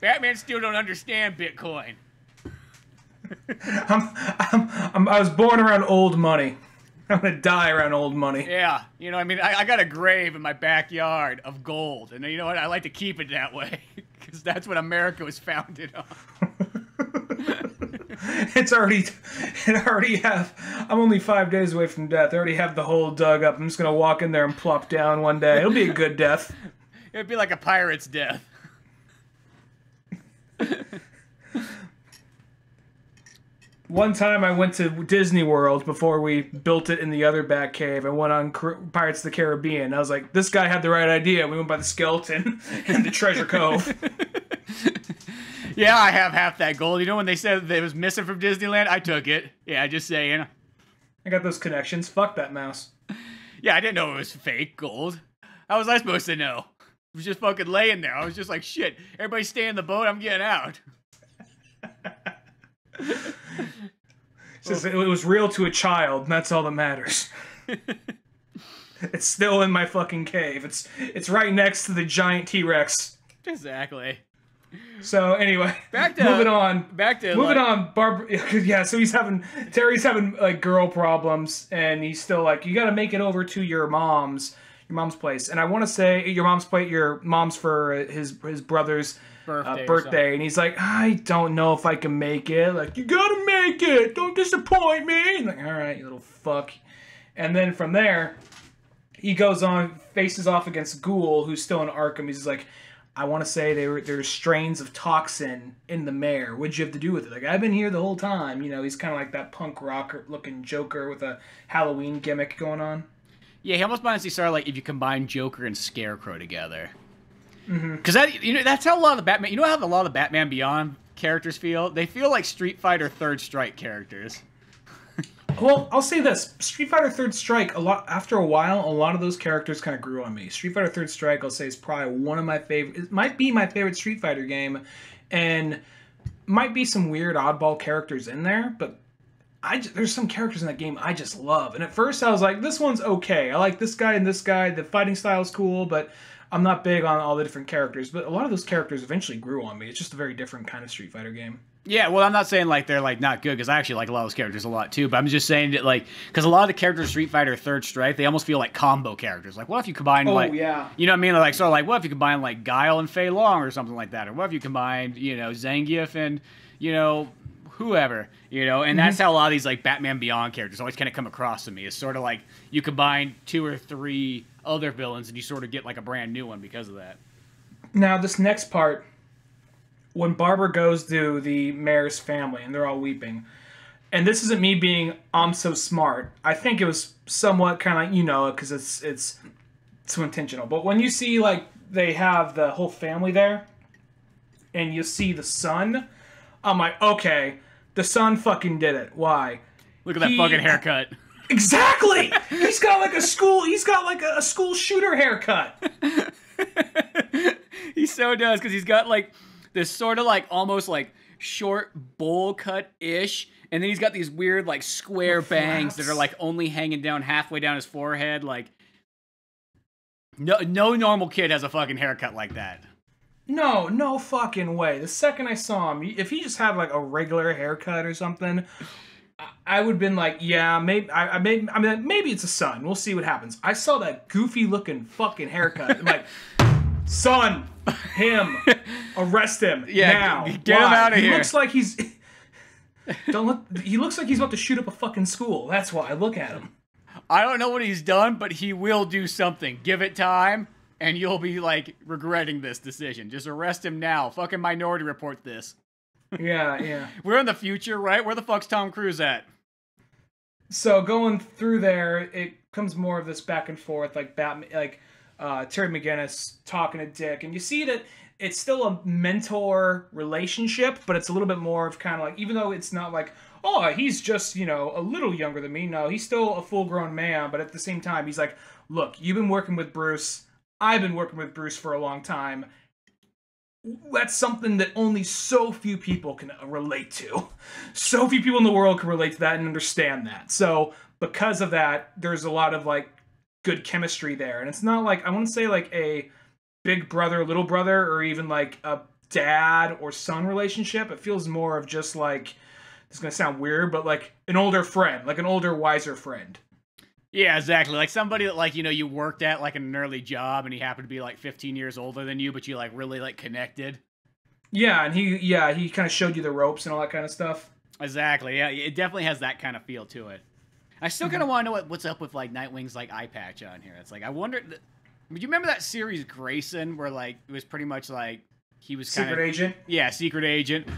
Batman still don't understand Bitcoin. I was born around old money. I'm gonna die around old money. Yeah, you know, I mean, I got a grave in my backyard of gold, and you know what? I like to keep it that way, because that's what America was founded on. I'm only 5 days away from death. I already have the hole dug up. I'm just gonna walk in there and plop down one day. It'll be a good death. It'd be like a pirate's death. One time I went to Disney World before we built it in the other back cave. I went on Pirates of the Caribbean. I was like, this guy had the right idea. We went by the skeleton and the treasure cove. Yeah, I have half that gold. You know when they said that it was missing from Disneyland? I took it. Yeah, just saying. I got those connections. Fuck that mouse. Yeah, I didn't know it was fake gold. How was I supposed to know? It was just fucking laying there. I was just like, shit, everybody stay in the boat. I'm getting out. It was real to a child, and that's all that matters. It's still in my fucking cave. It's right next to the giant T-Rex. Exactly. So anyway, moving on. Yeah, so Terry's having like girl problems, and he's still like, you got to make it over to your mom's place. And I want to say your mom's for his brother's birthday, and he's like, I don't know if I can make it. Like, you gotta make it. Don't disappoint me. And like, all right, you little fuck. And then from there, he goes on, faces off against Ghoul, who's still in Arkham. He's like, I want to say there's strains of toxin in the mare. What'd you have to do with it? Like, I've been here the whole time. You know, he's kind of like that punk rocker looking Joker with a Halloween gimmick going on. Yeah, he almost honestly started like if you combine Joker and Scarecrow together. Because that's how a lot of the Batman. You know how a lot of the Batman Beyond characters feel? They feel like Street Fighter Third Strike characters. Well, I'll say this: Street Fighter Third Strike. After a while, a lot of those characters kind of grew on me. Street Fighter Third Strike, I'll say, is probably one of my favorite. It might be my favorite Street Fighter game, and might be some weird oddball characters in there, but there's some characters in that game I just love. And at first, I was like, this one's okay. I like this guy and this guy. The fighting style's cool, but I'm not big on all the different characters, but a lot of those characters eventually grew on me. It's just a very different kind of Street Fighter game. Yeah, well, I'm not saying like they're like not good, because I actually like a lot of those characters a lot too, but I'm just saying that like, because a lot of the characters in Street Fighter Third Strike, they almost feel like combo characters. Like, what if you combine you know what I mean? Like, sort of like, what if you combine like Guile and Fei Long or something like that? Or what if you combined, you know, Zangief and, you know, whoever, you know? And that's how a lot of these like Batman Beyond characters always kind of come across to me. It's sort of like you combine 2 or 3 other villains and you sort of get like a brand new one because of that. Now, this next part, when Barbara goes to the mayor's family and they're all weeping, and this isn't me being I'm so smart. I think it was somewhat kind of, you know, because it's so intentional. But when you see like they have the whole family there, and you see the son, I'm like, okay, the son fucking did it. Why? Look at that fucking haircut. Exactly. He's got like a school shooter haircut. He so does, because he's got like this sort of like almost like short bowl cut ish, and then he's got these weird like square bangs that are like only hanging down halfway down his forehead. Like no normal kid has a fucking haircut like that. No fucking way. The second I saw him, if he just had like a regular haircut or something, I would have been like, yeah, maybe. I mean, maybe it's a son. We'll see what happens. I saw that goofy looking fucking haircut. I'm like, son, him, arrest him now. Get him out of here. He looks like he's. He looks like he's about to shoot up a fucking school. That's why I look at him. I don't know what he's done, but he will do something. Give it time, and you'll be like regretting this decision. Just arrest him now. Fucking Minority Report this. Yeah. We're in the future, right? Where the fuck's Tom Cruise at? So going through there, it comes more of this back and forth, like Terry McGinnis talking to Dick, and you see that it's still a mentor relationship, but it's a little bit more of kind of like, even though it's not like, oh, he's just, a little younger than me. No, he's still a full-grown man, but at the same time, he's like, look, you've been working with Bruce. I've been working with Bruce for a long time. That's something that only so few people can relate to. So few people in the world can relate to that and understand that. So because of that, there's a lot of like good chemistry there. And it's not like, I want to say like a big brother, little brother, or even like a dad or son relationship. It feels more of just like, it's going to sound weird, but like an older friend, like an older, wiser friend. Yeah, exactly. Like somebody that like, you worked at like an early job and he happened to be like 15 years older than you, but you like really like connected. Yeah, and he kind of showed you the ropes and all that kind of stuff. Exactly. Yeah, it definitely has that kind of feel to it. I still kind of want to know what's up with like Nightwing's like eye patch on here. It's like, I wonder, do you remember that series Grayson where like it was pretty much like he was kind of Secret Agent? Yeah, Secret Agent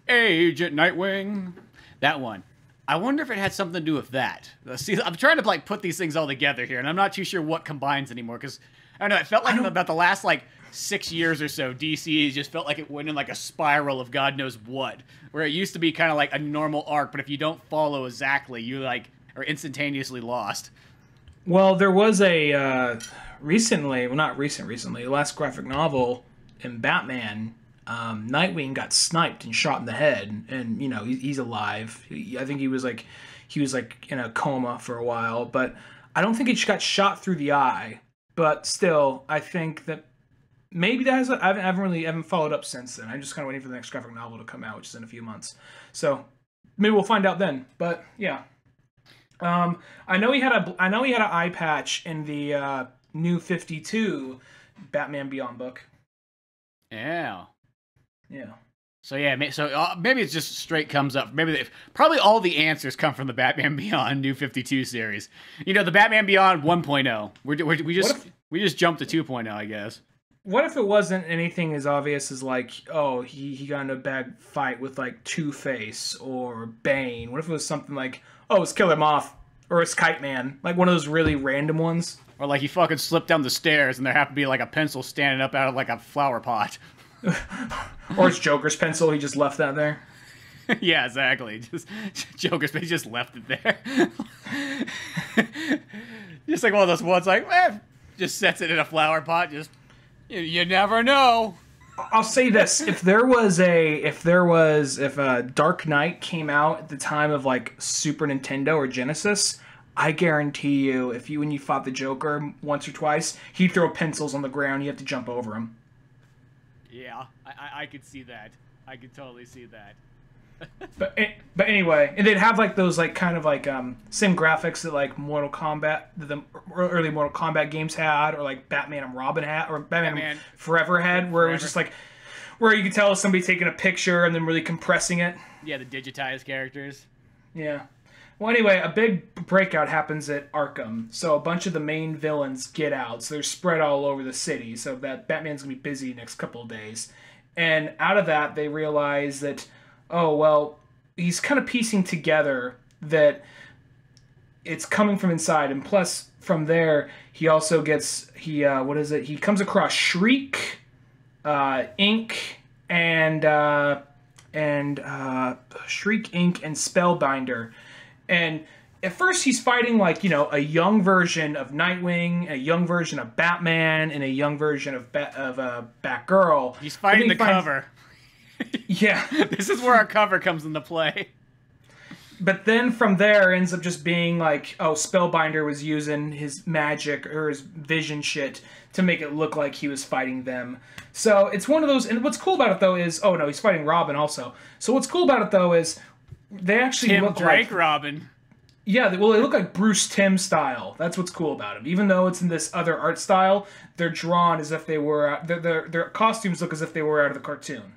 Nightwing. That one. I wonder if it had something to do with that. See, I'm trying to like put these things all together here, and I'm not too sure what combines anymore, because I don't know, it felt like about the last like 6 years or so, DC just felt like it went in like a spiral of God knows what, where it used to be kind of like a normal arc, but if you don't follow exactly, you like are instantaneously lost. Well, there was a recently, the last graphic novel in Batman. Nightwing got sniped and shot in the head, and he's alive. I think he was like in a coma for a while, but I don't think it got shot through the eye. But still, I think that maybe that has. I haven't followed up since then. I'm just kind of waiting for the next graphic novel to come out, which is in a few months. So maybe we'll find out then. But yeah, I know he had an eye patch in the New 52 Batman Beyond book. Yeah. Yeah. So yeah, maybe it just straight comes up. Maybe probably all the answers come from the Batman Beyond New 52 series. The Batman Beyond 1.0. We just jumped to 2.0, I guess. What if it wasn't anything as obvious as like, oh, he got in a bad fight with like Two-Face or Bane? What if it was something like, oh, it's Killer Moth or it's Kite Man, like one of those really random ones? Or like he fucking slipped down the stairs and there happened to be like a pencil standing up out of like a flower pot. Or it's Joker's pencil, he just left that there. Yeah, exactly. Just Joker's pencil, he just left it there. Just like one of those ones like, just sets it in a flower pot, just, you never know. I'll say this, if Dark Knight came out at the time of like Super Nintendo or Genesis, I guarantee you, when you fought the Joker once or twice, he'd throw pencils on the ground, you have to jump over him. Yeah, I could see that. I could totally see that. But anyway, and they'd have like those like kind of like same graphics that like Mortal Kombat, the early Mortal Kombat games had, or like Batman and Robin had, or Batman Forever had, where it was just like where you could tell somebody taking a picture and then really compressing it. Yeah, the digitized characters. Yeah. Well, anyway, a big breakout happens at Arkham. So a bunch of the main villains get out. So they're spread all over the city. So that Batman's going to be busy next couple of days. And out of that, they realize that, oh, well, he's kind of piecing together that it's coming from inside. And plus, from there, he also gets, he comes across Shriek, Ink, and Shriek, Ink, and Spellbinder. And at first he's fighting like, a young version of Nightwing, a young version of Batman, and a young version of Batgirl. He's fighting the cover. Yeah. This is where our cover comes into play. But then from there, it ends up just being like, oh, Spellbinder was using his magic or his vision shit to make it look like he was fighting them. So it's one of those. And what's cool about it, though, is... Oh, no, he's fighting Robin also. So what's cool about it, though, is they actually Tim look Drake like... Robin. Yeah, well, they look like Bruce Timm style. That's what's cool about them. Even though it's in this other art style, they're drawn as if they were... Their costumes look as if they were out of the cartoon.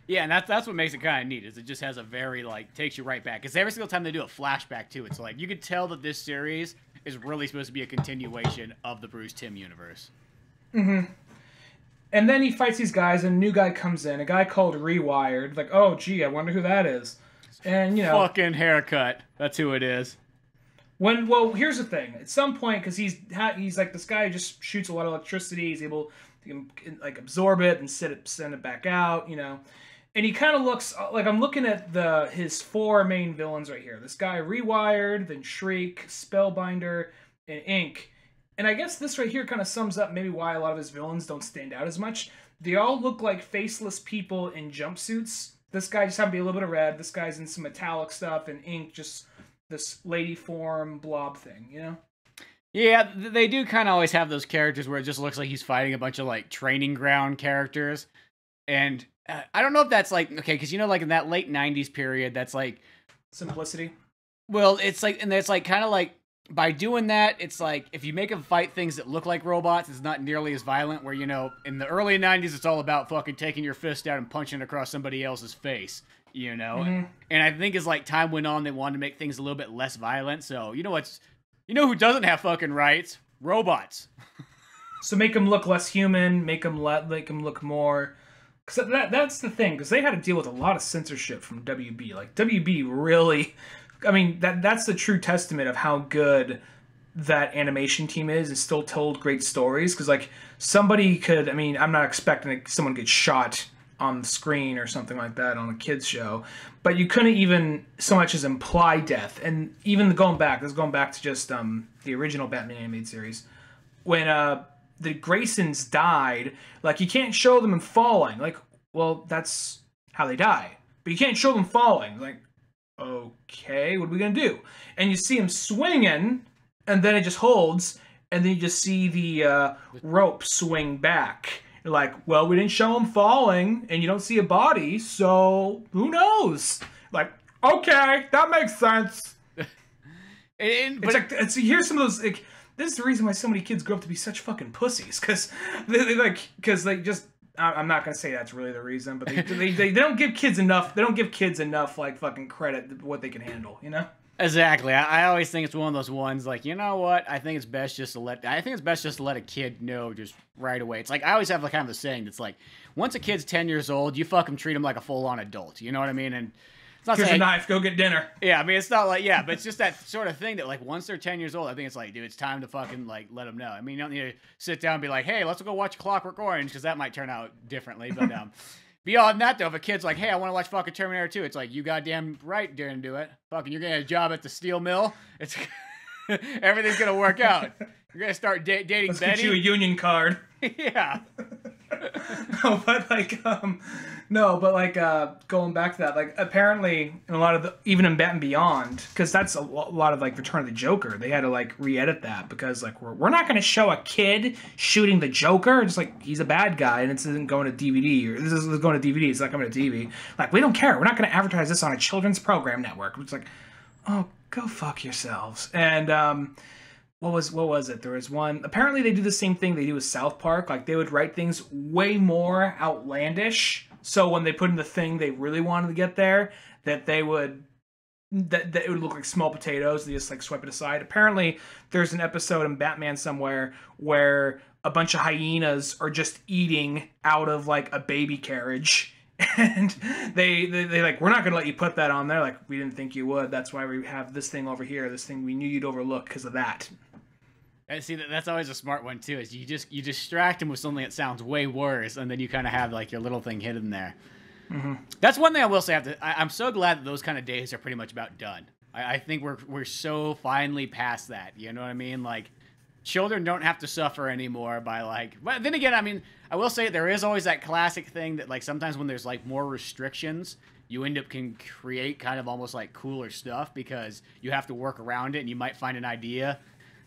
Yeah, and that's what makes it kind of neat, is it just has a very, like, takes you right back. Because every single time they do a flashback, too, it's like, you can tell that this series is really supposed to be a continuation of the Bruce Timm universe. Mm-hmm. And then he fights these guys, and a new guy comes in, a guy called Rewired. Like, oh, gee, I wonder who that is. And, you know... Fucking haircut. That's who it is. Well, here's the thing. At some point, because he's like, this guy who just shoots a lot of electricity, he's able to, like, absorb it and send it back out, you know... And he kind of looks like, I'm looking at his 4 main villains right here. This guy, Rewired, then Shriek, Spellbinder, and Ink. And I guess this right here kind of sums up maybe why a lot of his villains don't stand out as much. They all look like faceless people in jumpsuits. This guy just happens to be a little bit of red. This guy's in some metallic stuff, and Ink just this lady form blob thing, you know? Yeah, they do kind of always have those characters where it just looks like he's fighting a bunch of, like, training ground characters. And... I don't know if that's like, okay, because you know, like in that late 90s period, that's like... Simplicity? Well, it's like, and it's like kind of like, by doing that, it's like, if you make them fight things that look like robots, it's not nearly as violent, where, you know, in the early 90s, it's all about fucking taking your fist out and punching it across somebody else's face, you know? Mm-hmm. And I think as like time went on, they wanted to make things a little bit less violent, so, you know who doesn't have fucking rights? Robots. So make them look less human, make them look more... Because that's the thing, because they had to deal with a lot of censorship from WB. Like, WB really... I mean, that's the true testament of how good that animation team is and still told great stories. Because, like, somebody could... I mean, I'm not expecting someone to get shot on the screen or something like that on a kid's show. But you couldn't even so much as imply death. And even going back to just the original Batman animated series. When... the Graysons died, like, you can't show them falling. Like, well, that's how they die. But you can't show them falling. Like, okay, what are we going to do? And you see them swinging, and then it just holds, and then you just see the rope swing back. You're like, well, we didn't show them falling, and you don't see a body, so who knows? Like, okay, that makes sense. Here's some of those, like... This is the reason why so many kids grow up to be such fucking pussies, because they just... I'm not gonna say that's really the reason, but they don't give kids enough. They don't give kids enough like fucking credit what they can handle, you know? Exactly. I always think it's one of those ones like, you know what? I think it's best just to let a kid know just right away. It's like I always have like kind of the saying that's like, once a kid's 10 years old, you fucking treat him like a full-on adult. You know what I mean? And it's not here's saying, a knife, go get dinner. Yeah, I mean, it's not like, yeah, but it's just that sort of thing that, like, once they're 10 years old, I think it's like, dude, it's time to fucking, like, let them know. I mean, you don't need to sit down and be like, hey, let's go watch Clockwork Orange, because that might turn out differently. But beyond that, though, if a kid's like, hey, I want to watch fucking Terminator 2, it's like, you goddamn right, you're going to do it. Fucking, you're going to get a job at the steel mill. It's everything's going to work out. You're going to start dating Let's Betty. Get you a union card. Yeah. Going back to that, like, apparently in a lot of even in Batman Beyond, because that's a lot of like Return of the Joker, they had to like re-edit that because like we're not going to show a kid shooting the Joker. It's like he's a bad guy and it isn't going to DVD, or this is going to DVD. It's not coming to TV. Like, we don't care. We're not going to advertise this on a children's program network. It's like, oh, go fuck yourselves. And What was it? There was one... Apparently they do the same thing they do with South Park. Like, they would write things way more outlandish. So when they put in the thing they really wanted to get there, that they would... That it would look like small potatoes. They just, like, swipe it aside. Apparently, there's an episode in Batman somewhere where a bunch of hyenas are just eating out of, like, a baby carriage. And they like, we're not going to let you put that on there. Like, we didn't think you would. That's why we have this thing over here. This thing we knew you'd overlook because of that. And see, that's always a smart one, too, is you distract them with something that sounds way worse, and then you kind of have, like, your little thing hidden there. Mm-hmm. That's one thing I will say. I'm so glad that those kind of days are pretty much about done. I think we're so finally past that. You know what I mean? Like, children don't have to suffer anymore by, like... But then again, I mean, I will say there is always that classic thing that, like, sometimes when there's, like, more restrictions, you end up can create kind of almost like cooler stuff because you have to work around it, and you might find an idea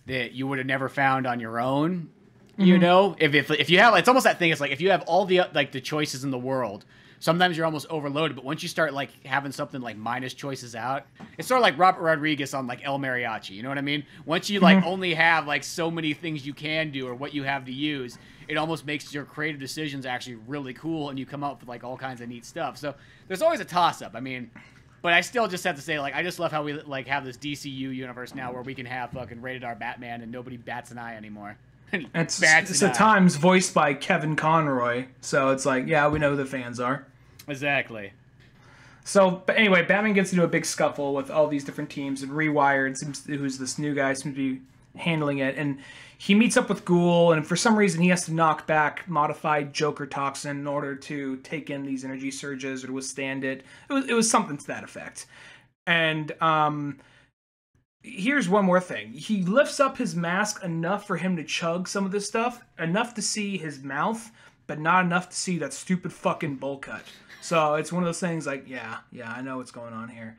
that you would have never found on your own. You know, if you have, it's almost that thing. It's like if you have all the like the choices in the world, sometimes you're almost overloaded. But once you start like having something like minus choices out, it's sort of like Robert Rodriguez on like El Mariachi. You know what I mean? Once you like only have like so many things you can do or what you have to use, it almost makes your creative decisions actually really cool, and you come up with like all kinds of neat stuff. So there's always a toss up. I mean, but I still just have to say, like, I just love how we like have this DCU universe now where we can have fucking rated R Batman and nobody bats an eye anymore. It's at times voiced by Kevin Conroy, so it's like, yeah, we know who the fans are. Exactly. So, but anyway, Batman gets into a big scuffle with all these different teams, and Rewired, who's this new guy, seems to be handling it, and he meets up with Ghoul, and for some reason he has to knock back modified Joker toxin in order to take in these energy surges or to withstand it. It was something to that effect. And here's one more thing. He lifts up his mask enough for him to chug some of this stuff, enough to see his mouth, but not enough to see that stupid fucking bowl cut. So it's one of those things like, yeah, I know what's going on here.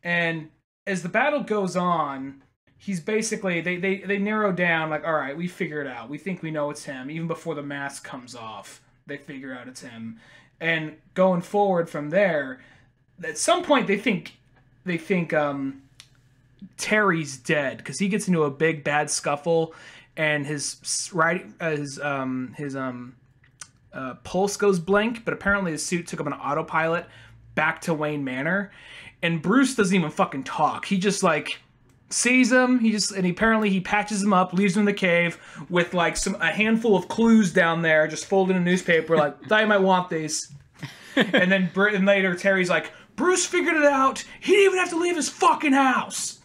And as the battle goes on, he's basically, they narrow down, like, all right, we figure it out. We think we know it's him. Even before the mask comes off, they figure out it's him. And going forward from there, at some point they think Terry's dead because he gets into a big bad scuffle, and his pulse goes blank. But apparently his suit took him on autopilot back to Wayne Manor, and Bruce doesn't even fucking talk. He just like sees him. Apparently he patches him up, leaves him in the cave with like a handful of clues down there, just folded in a newspaper. Like, thought you might want these. And then later Terry's like, Bruce figured it out. He didn't even have to leave his fucking house.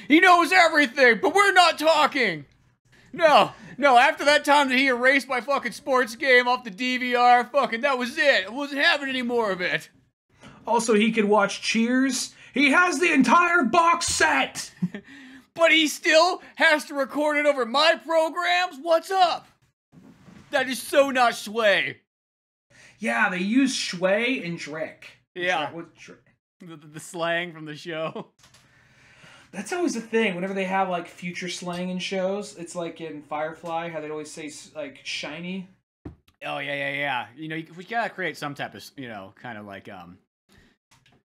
He knows everything, but we're not talking. No, after that time that he erased my fucking sports game off the DVR, fucking, that was it. I wasn't having any more of it. Also, he could watch Cheers. He has the entire box set. But he still has to record it over my programs? What's up? That is so not Shway. Yeah, they use Shway and Drek. Yeah. The slang from the show. That's always the thing. Whenever they have like future slang in shows, it's like in Firefly, how they always say like shiny. Oh yeah. You know, we gotta create some type of, you know, kind of like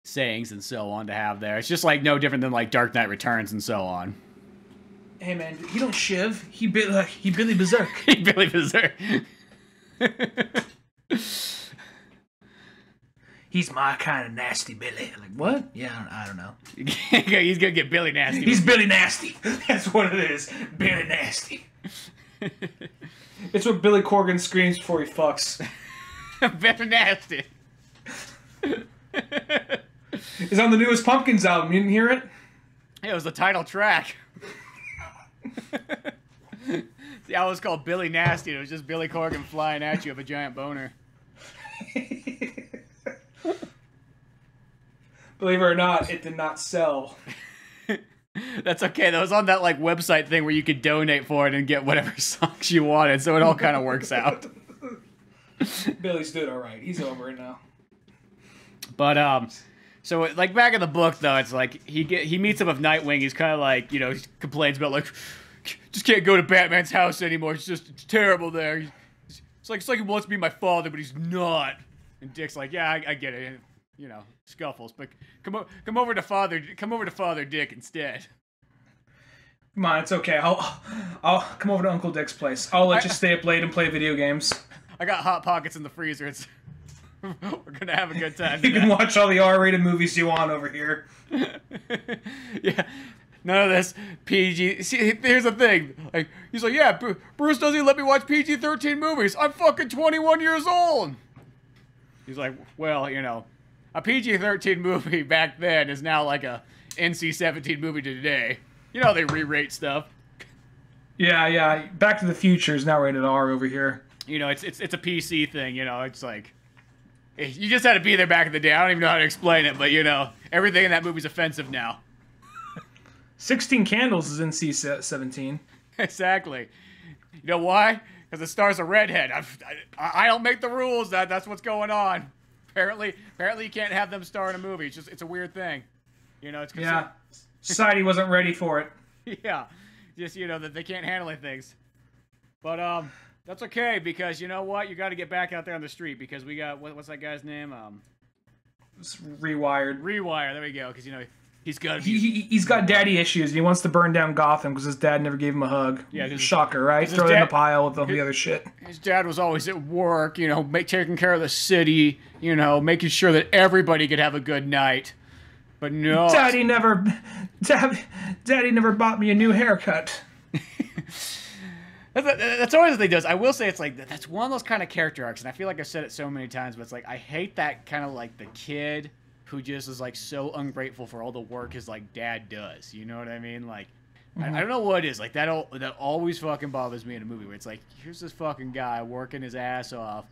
sayings and so on to have there. It's just like no different than like Dark Knight Returns and so on. Hey man, he don't shiv. He Billy Berserk. He Billy Berserk. He's my kind of nasty Billy. Like, what? Yeah, I don't know. He's gonna get Billy Nasty. He's Billy Nasty. That's what it is. Billy Nasty. It's what Billy Corgan screams before he fucks. Billy Nasty. It's on the newest Pumpkins album. You didn't hear it? Yeah, it was the title track. The album was called Billy Nasty. It was just Billy Corgan flying at you with a giant boner. Believe it or not, it did not sell. That's okay. That was on that like website thing where you could donate for it and get whatever songs you wanted, so it all kind of works out. Billy's doing all right. He's over it now. But so like back in the book though, it's like he meets up with Nightwing. He's kind of like, you know, he complains about like, just can't go to Batman's house anymore. It's terrible there. It's like he wants to be my father, but he's not. And Dick's like, yeah, I get it. You know, scuffles, but come over to Father Dick instead. Come on, it's okay. I'll come over to Uncle Dick's place. I'll let you stay up late and play video games. I got Hot Pockets in the freezer. We're gonna have a good time. You can watch all the R-rated movies you want over here. Yeah, none of this PG. See, here's the thing. Like, he's like, yeah, Bruce doesn't even let me watch PG-13 movies. I'm fucking 21 years old. He's like, well, you know, a PG-13 movie back then is now like a NC-17 movie today. You know, they re-rate stuff. Yeah. Back to the Future is now rated R over here. You know, it's a PC thing. You know, it's like you just had to be there back in the day. I don't even know how to explain it, but you know, everything in that movie's offensive now. 16 Candles is NC-17. Exactly. You know why? Because it stars a redhead. I don't make the rules. That's what's going on. apparently you can't have them star in a movie. It's a weird thing. You know, it's yeah. Society wasn't ready for it. Yeah, just that they can't handle things. But that's okay because you know what? You got to get back out there on the street because we got what's that guy's name? It's Rewired. Rewire. There we go. Because he's got he's got daddy issues. He wants to burn down Gotham because his dad never gave him a hug. Yeah, shocker, right? Throw it in the pile with all the other shit. His dad was always at work. Taking care of the city. Making sure that everybody could have a good night. But no, Daddy never bought me a new haircut. That's always what he does. I will say it's like that's one of those kind of character arcs, and I feel like I've said it so many times, but it's like I hate that kind of like the kid who just is like so ungrateful for all the work his like dad does. You know what I mean? Like I don't know what it is. Like that always fucking bothers me in a movie where it's like here's this fucking guy working his ass off.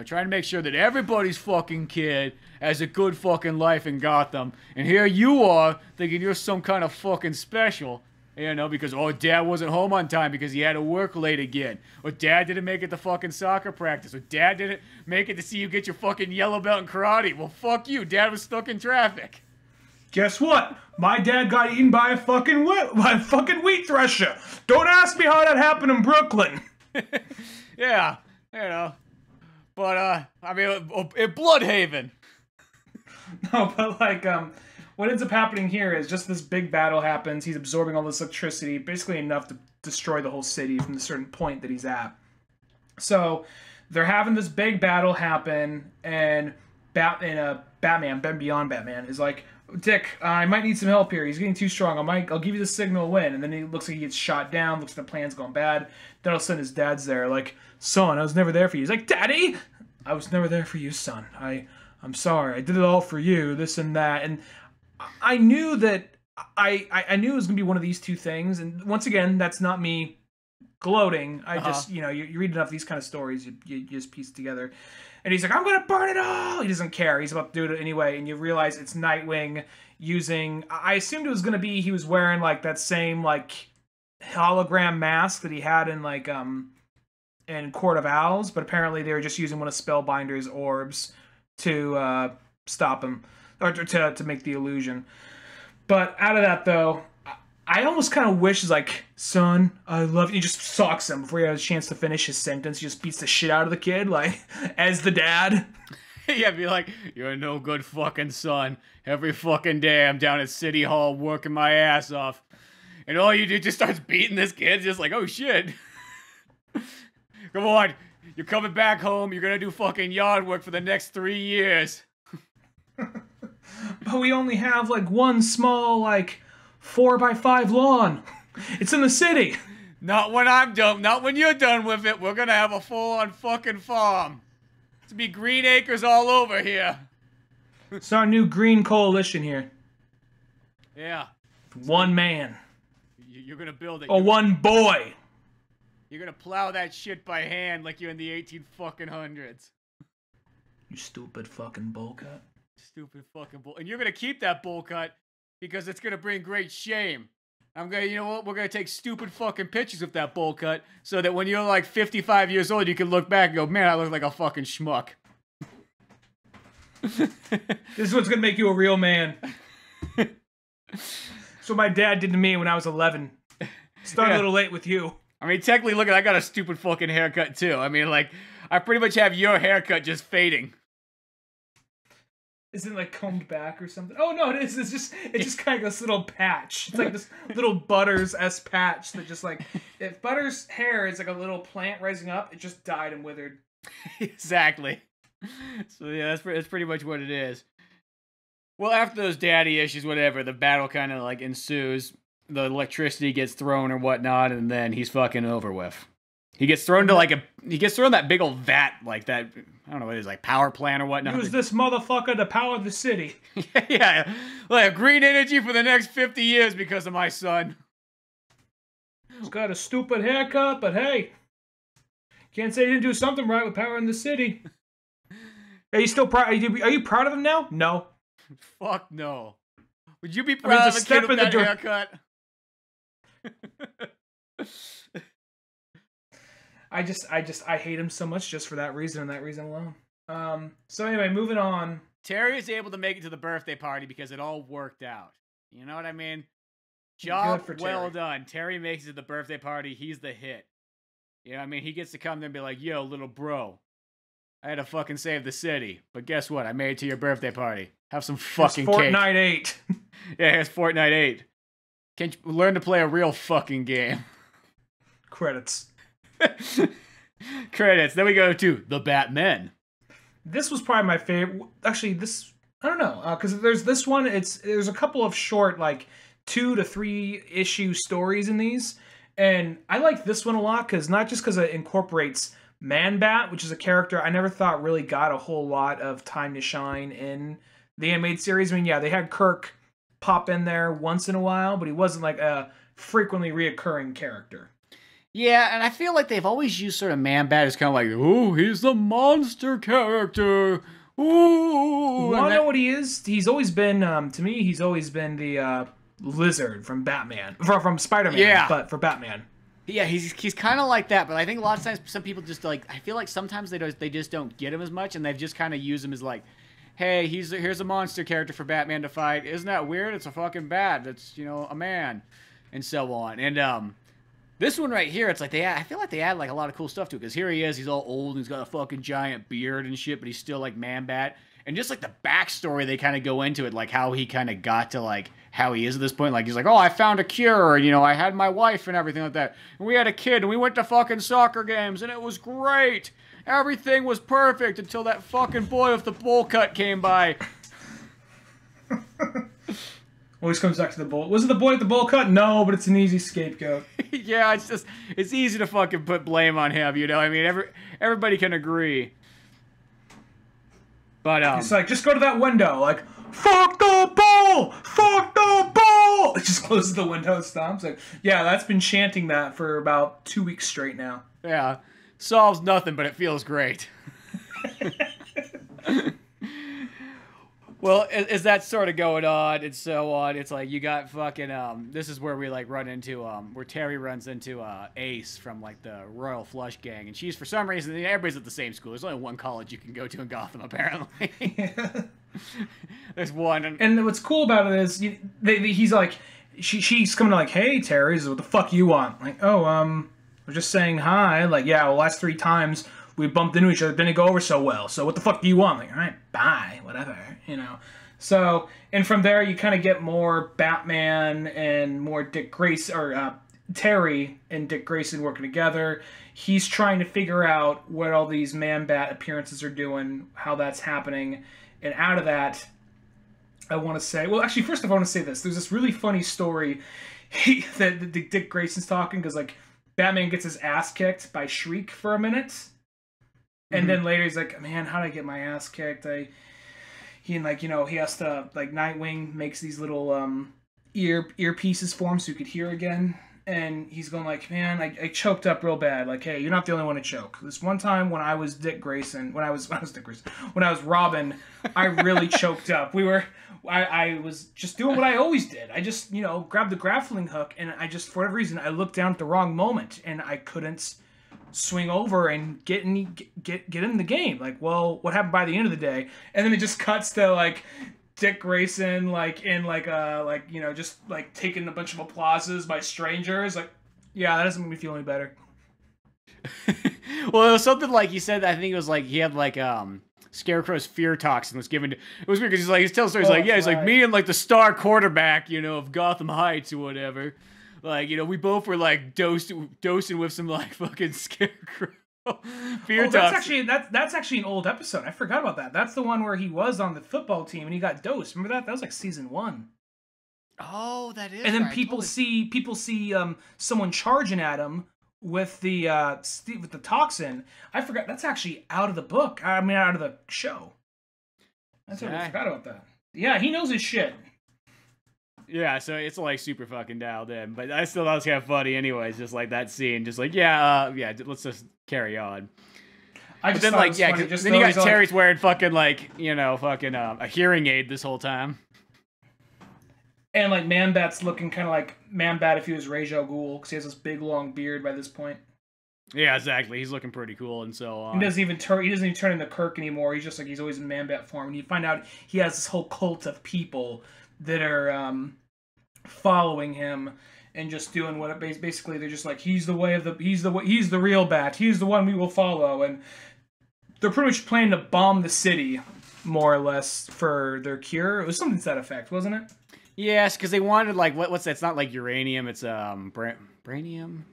Trying to make sure that everybody's fucking kid has a good fucking life in Gotham. And here you are, thinking you're some kind of fucking special, because, dad wasn't home on time because he had to work late again. Or dad didn't make it to fucking soccer practice. Or dad didn't make it to see you get your fucking yellow belt in karate. Well, fuck you. Dad was stuck in traffic. Guess what? My dad got eaten by a fucking wheat thresher. Don't ask me how that happened in Brooklyn. Yeah, But, I mean, in Bloodhaven. No, but, like, what ends up happening here is just this big battle happens. He's absorbing all this electricity, basically enough to destroy the whole city from the certain point that he's at. So, they're having this big battle happen, and Batman, Ben Beyond Batman, is like, Dick, I might need some help here. He's getting too strong. I'll give you the signal to win. And then he looks like he gets shot down, looks like the plan's going bad. Then all of a sudden his dad's there, like, son, I was never there for you. He's like, Daddy! I was never there for you, son. I'm sorry. I did it all for you, this and that. And I knew that I knew it was going to be one of these two things. And once again, that's not me gloating. I just, you read enough of these kind of stories, you just piece it together. And he's like, I'm going to burn it all! He doesn't care. He's about to do it anyway. And you realize it's Nightwing using... I assumed it was going to be he was wearing, like, that same, like, hologram mask that he had in, like, in Court of Owls, but apparently they were just using one of Spellbinder's orbs to stop him, or to make the illusion. But out of that, though, I almost kind of wish, like, son, I love you. He just socks him before he has a chance to finish his sentence. He just beats the shit out of the kid, like, as the dad. Yeah, be like, you're a no good fucking son. Every fucking day I'm down at City Hall working my ass off. And all you do just starts beating this kid, just like, oh shit. Come on, you're coming back home. You're gonna do fucking yard work for the next 3 years. But we only have like one small, like, 4x5 lawn. It's in the city. Not when I'm done. Not when you're done with it. We're gonna have a full-on fucking farm. It's gonna be green acres all over here. It's our new green coalition here. Yeah. One man. You're gonna build it. Or one boy. You're gonna plow that shit by hand like you're in the 1800s. You stupid fucking bowl cut. Stupid fucking bull. And you're gonna keep that bowl cut because it's gonna bring great shame. You know what? We're gonna take stupid fucking pictures of that bowl cut so that when you're like 55 years old, you can look back and go, man, I look like a fucking schmuck. This is what's gonna make you a real man. That's what my dad did to me when I was 11. Started a little late with you. I mean, technically, look, I got a stupid fucking haircut too. I mean, like, I pretty much have your haircut just fading. Isn't it like combed back or something? Oh no, it is. It's just kind of this little patch. It's like this little Butters-esque patch that just like, if Butters' hair is like a little plant rising up, it just died and withered. Exactly. So yeah, that's pretty much what it is. Well, after those daddy issues, whatever, the battle kind of like ensues. The electricity gets thrown or whatnot, and then he's fucking over with. He gets thrown to that big old vat, like that, I don't know what it is, like power plant or whatnot. Use this motherfucker to power the city. Yeah, like green energy for the next 50 years because of my son. He's got a stupid haircut, but hey, can't say he didn't do something right with powering the city. Are you still proud? Are you proud of him now? No. Fuck no. Would you be proud of a kid with that haircut? I hate him so much just for that reason and that reason alone. So anyway, moving on. Terry is able to make it to the birthday party because it all worked out. You know what I mean? Job well done. Terry makes it to the birthday party. He's the hit. You know what I mean? He gets to come there and be like, yo, little bro, I had to fucking save the city. But guess what? I made it to your birthday party. Have some fucking cake. Fortnite 8. Yeah, it's Fortnite 8. Can't you learn to play a real fucking game? Credits. Credits. Then we go to The Batman. This was probably my favorite. Actually, this, I don't know, because there's this one. There's a couple of short, like 2 to 3 issue stories in these, and I like this one a lot because not just because it incorporates Man-Bat, which is a character I never thought really got a whole lot of time to shine in the animated series. I mean, yeah, they had Kirk pop in there once in a while, but he wasn't like a frequently reoccurring character. Yeah, and I feel like they've always used sort of Man-Bat as kind of like, ooh, he's the monster character. Ooh. Want to know what he is? He's always been, to me, he's always been the Lizard from Batman. From Spider-Man, yeah. But for Batman. Yeah, he's kind of like that, but I think a lot of times some people just like, I feel like sometimes they just don't get him as much, and they've just kind of used him as like, hey, here's a monster character for Batman to fight. Isn't that weird? It's a fucking bat. That's, you know, a man. And so on. And, this one right here, it's like I feel like they add like a lot of cool stuff to it, because here he is, he's all old, and he's got a fucking giant beard and shit, but he's still like Man-Bat. And just like the backstory, they kind of go into it, like how he kind of got to like how he is at this point. Like he's like, oh, I found a cure, and you know, I had my wife and everything like that. And we had a kid, and we went to fucking soccer games, and it was great. Everything was perfect until that fucking boy with the bowl cut came by. Always comes back to the bowl. Was it the boy with the bowl cut? No, but it's an easy scapegoat. Yeah, it's easy to fucking put blame on him, you know? I mean, everybody can agree. But, it's like, just go to that window, like, fuck the ball! Fuck the ball! It just closes the window and stomps. Like, yeah, that's been chanting that for about 2 weeks straight now. Yeah. Solves nothing, but it feels great. Well, as that's sort of going on and so on, it's like you got fucking, this is where we like run into, where Terry runs into Ace from like the Royal Flush Gang, and she's, for some reason, everybody's at the same school. There's only one college you can go to in Gotham, apparently. Yeah. There's one. And what's cool about it is, he's like, she's coming to like, hey, Terry, what the fuck you want? Like, oh, we're just saying hi. Like, yeah, well, last 3 times we bumped into each other, didn't go over so well. So what the fuck do you want? Like, all right, bye, whatever, you know. So, and from there you kind of get more Batman and more Dick Grayson, or Terry and Dick Grayson working together. He's trying to figure out what all these Man-Bat appearances are doing, how that's happening. And out of that, I want to say, well, actually, first of all, I want to say this. There's this really funny story that Dick Grayson's talking, because, like, Batman gets his ass kicked by Shriek for a minute. And then later he's like, man, how did I get my ass kicked? He has to, like, Nightwing makes these little earpieces for him so he could hear again. And he's going like, man, I choked up real bad. Like, hey, you're not the only one to choke. This one time when I was when I was Robin, I really choked up. I was just doing what I always did. I just, grabbed the grappling hook, and I just, for whatever reason, I looked down at the wrong moment, and I couldn't swing over and get in the game. Like, well, what happened by the end of the day? And then it just cuts to, like, Dick Grayson, like, in, just, like, taking a bunch of applauses by strangers. Like, yeah, that doesn't make me feel any better. Well, it was something like, he said, I think it was, like, he had, like, Scarecrow's fear toxin was given to, it was weird because he's telling stories like, yeah, he's like, me and like the star quarterback, of Gotham Heights or whatever. Like, we both were like dosing with some like fucking Scarecrow fear toxin. That's actually an old episode. I forgot about that. That's the one where he was on the football team and he got dosed. Remember that? That was like season 1. Oh, that is. And then people see someone charging at him with the toxin. I forgot. That's actually out of the book. I mean, out of the show. That's what I forgot about that. Yeah, he knows his shit. Yeah, so it's like super fucking dialed in. But I still thought it was kind of funny anyways, just like that scene. Just like, let's just carry on. But then like, yeah, then you got Terry's wearing fucking like, a hearing aid this whole time. And, like, Man-Bat's looking kind of like Man-Bat if he was Ra's al Ghul, because he has this big, long beard by this point. Yeah, exactly. He's looking pretty cool and so on. He doesn't even turn into Kirk anymore. He's just like he's always in Man-Bat form. And you find out he has this whole cult of people that are following him and just doing what it basically they're just like he's the real Bat. He's the one we will follow, and they're pretty much planning to bomb the city more or less for their cure. It was something to that effect, wasn't it? Yes, because they wanted like what's that? It's not like uranium. It's branium.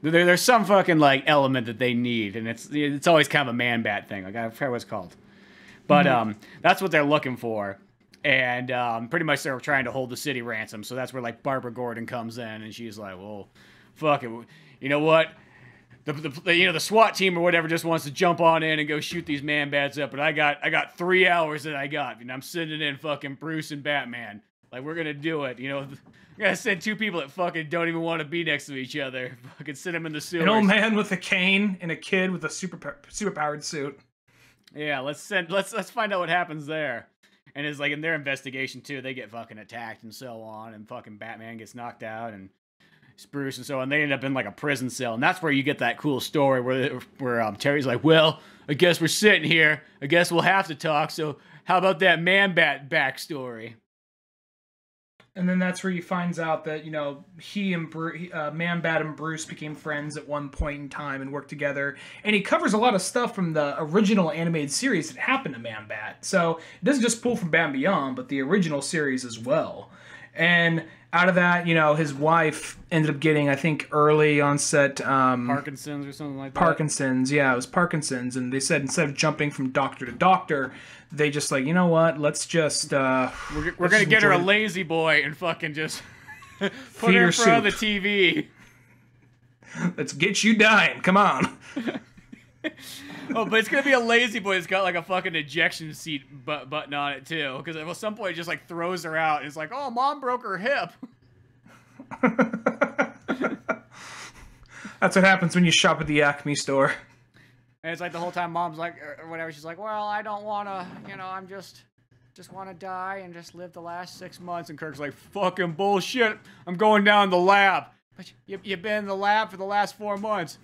There's some fucking like element that they need, and it's always kind of a Man-Bat thing. Like I forget what it's called, but that's what they're looking for, and pretty much they're trying to hold the city ransom. So that's where like Barbara Gordon comes in, and she's like, "Well, fuck it, you know what? The SWAT team or whatever just wants to jump on in and go shoot these Man-Bats up, but I got 3 hours that I got, and I'm sending in fucking Bruce and Batman. Like we're gonna do it, you know." I gotta send 2 people that fucking don't even want to be next to each other. Fucking send them in the sewers. An old man with a cane and a kid with a super-powered suit. Yeah, let's find out what happens there. And it's like in their investigation too, they get fucking attacked and so on, and fucking Batman gets knocked out and Bruce and so on. They end up in like a prison cell, and that's where you get that cool story where Terry's like, "Well, I guess we're sitting here. I guess we'll have to talk. So how about that Man-Bat backstory?" And then that's where he finds out that, you know, he and Man-Bat and Bruce became friends at one point in time and worked together. And he covers a lot of stuff from the original animated series that happened to Man-Bat. So it doesn't just pull from Batman Beyond, but the original series as well. And out of that, you know, his wife ended up getting, I think, early onset... Parkinson's or something like that? Parkinson's, yeah, it was Parkinson's. And they said instead of jumping from doctor to doctor, they just like, you know what, let's just... we're going to get her a lazy boy and fucking just put her in front of the TV. Let's get you dying, come on. Oh, but it's going to be a lazy boy that's got like a fucking ejection seat button on it too. Because at some point it just like throws her out. And it's like, oh, mom broke her hip. That's what happens when you shop at the Acme store. And it's like the whole time mom's like, or whatever, she's like, well, I don't want to, you know, I'm just want to die and just live the last 6 months. And Kirk's like, fucking bullshit. I'm going down to the lab. But you've been in the lab for the last 4 months.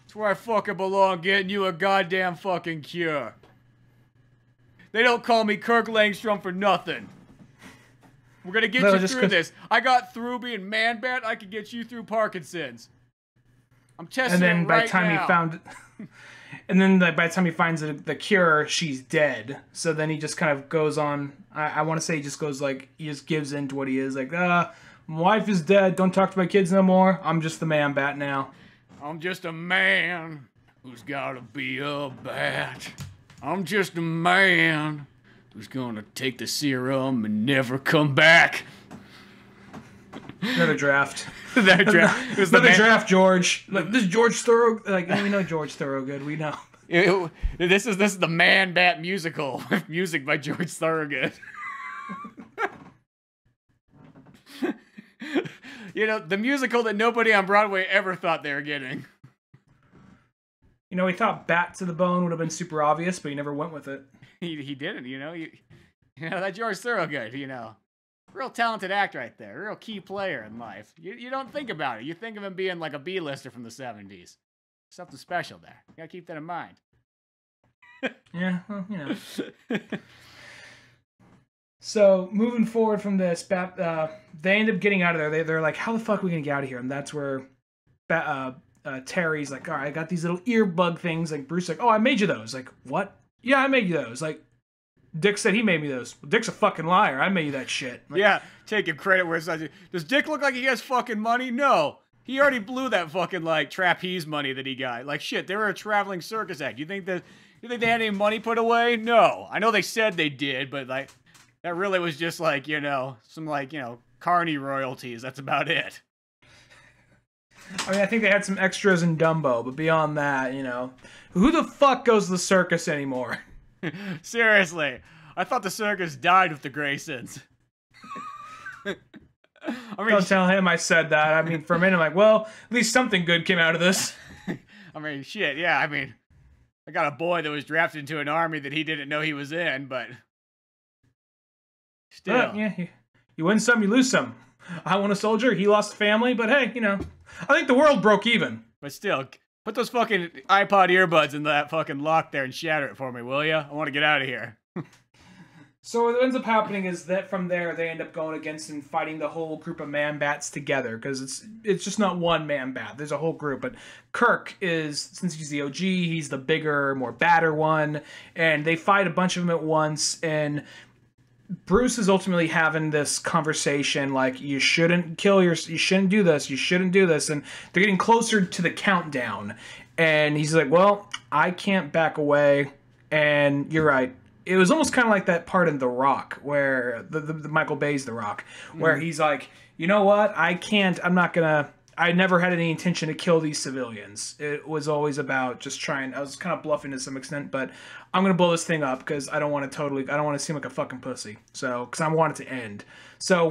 It's where I fucking belong, getting you a goddamn fucking cure. They don't call me Kirk Langstrom for nothing. We're gonna get you through this. I got through being Man-Bat. I can get you through Parkinson's. I'm testing it right now. And then by the time he finds the cure, she's dead. So then he just kind of goes on. I want to say he just goes like, he just gives in to what he is. Like, my wife is dead. Don't talk to my kids no more. I'm just the Man-Bat now. I'm just a man who's gotta be a bat. I'm just a man who's gonna take the serum and never come back. Another draft. Another draft, George. Like, this is George Thorogood. Like, we know George Thorogood. We know. This is the Man-Bat musical with music by George Thorogood. You know, the musical that nobody on Broadway ever thought they were getting. You know, he thought Bat to the Bone would have been super obvious, but he never went with it. He didn't, you know. You know, that George Thorogood, you know. Real talented act right there. Real key player in life. You don't think about it. You think of him being like a B-lister from the 70s. Something special there. You gotta keep that in mind. Yeah, well, you know. So, moving forward from this, they end up getting out of there. They're like, how the fuck are we going to get out of here? And that's where Terry's like, all right, I got these little earbug things. Like, Bruce's like, oh, I made you those. Like, what? Yeah, I made you those. Like, Dick said he made me those. Well, Dick's a fucking liar. I made you that shit. Like, yeah, taking credit where it's like, does Dick look like he has fucking money? No. He already blew that fucking, like, trapeze money that he got. Like, shit, they were a traveling circus act. You think they had any money put away? No. I know they said they did, but, like... That really was just like, you know, some like, you know, Carney royalties. That's about it. I mean, I think they had some extras in Dumbo, but beyond that, you know, who the fuck goes to the circus anymore? Seriously. I thought the circus died with the Graysons. I mean, don't tell him I said that. I mean, for a minute, I'm like, well, at least something good came out of this. I mean, shit, yeah, I mean, I got a boy that was drafted into an army that he didn't know he was in, but... Still. Yeah, you win some, you lose some. I won a soldier, he lost a family, but hey, you know, I think the world broke even. But still, put those fucking iPod earbuds in that fucking lock there and shatter it for me, will ya? I want to get out of here. So what ends up happening is that from there they end up going against and fighting the whole group of man-bats together, because it's just not one man-bat. There's a whole group, but Kirk is, since he's the OG, he's the bigger, more badder one, and they fight a bunch of them at once, and Bruce is ultimately having this conversation like, you shouldn't you shouldn't do this, and they're getting closer to the countdown, and he's like, well, I can't back away, and you're right. It was almost kind of like that part in The Rock, where the Michael Bay's The Rock, where he's like, you know what? I never had any intention to kill these civilians. It was always about just trying. I was kind of bluffing to some extent, but I'm gonna blow this thing up because I don't want to seem like a fucking pussy. So, because I want it to end. So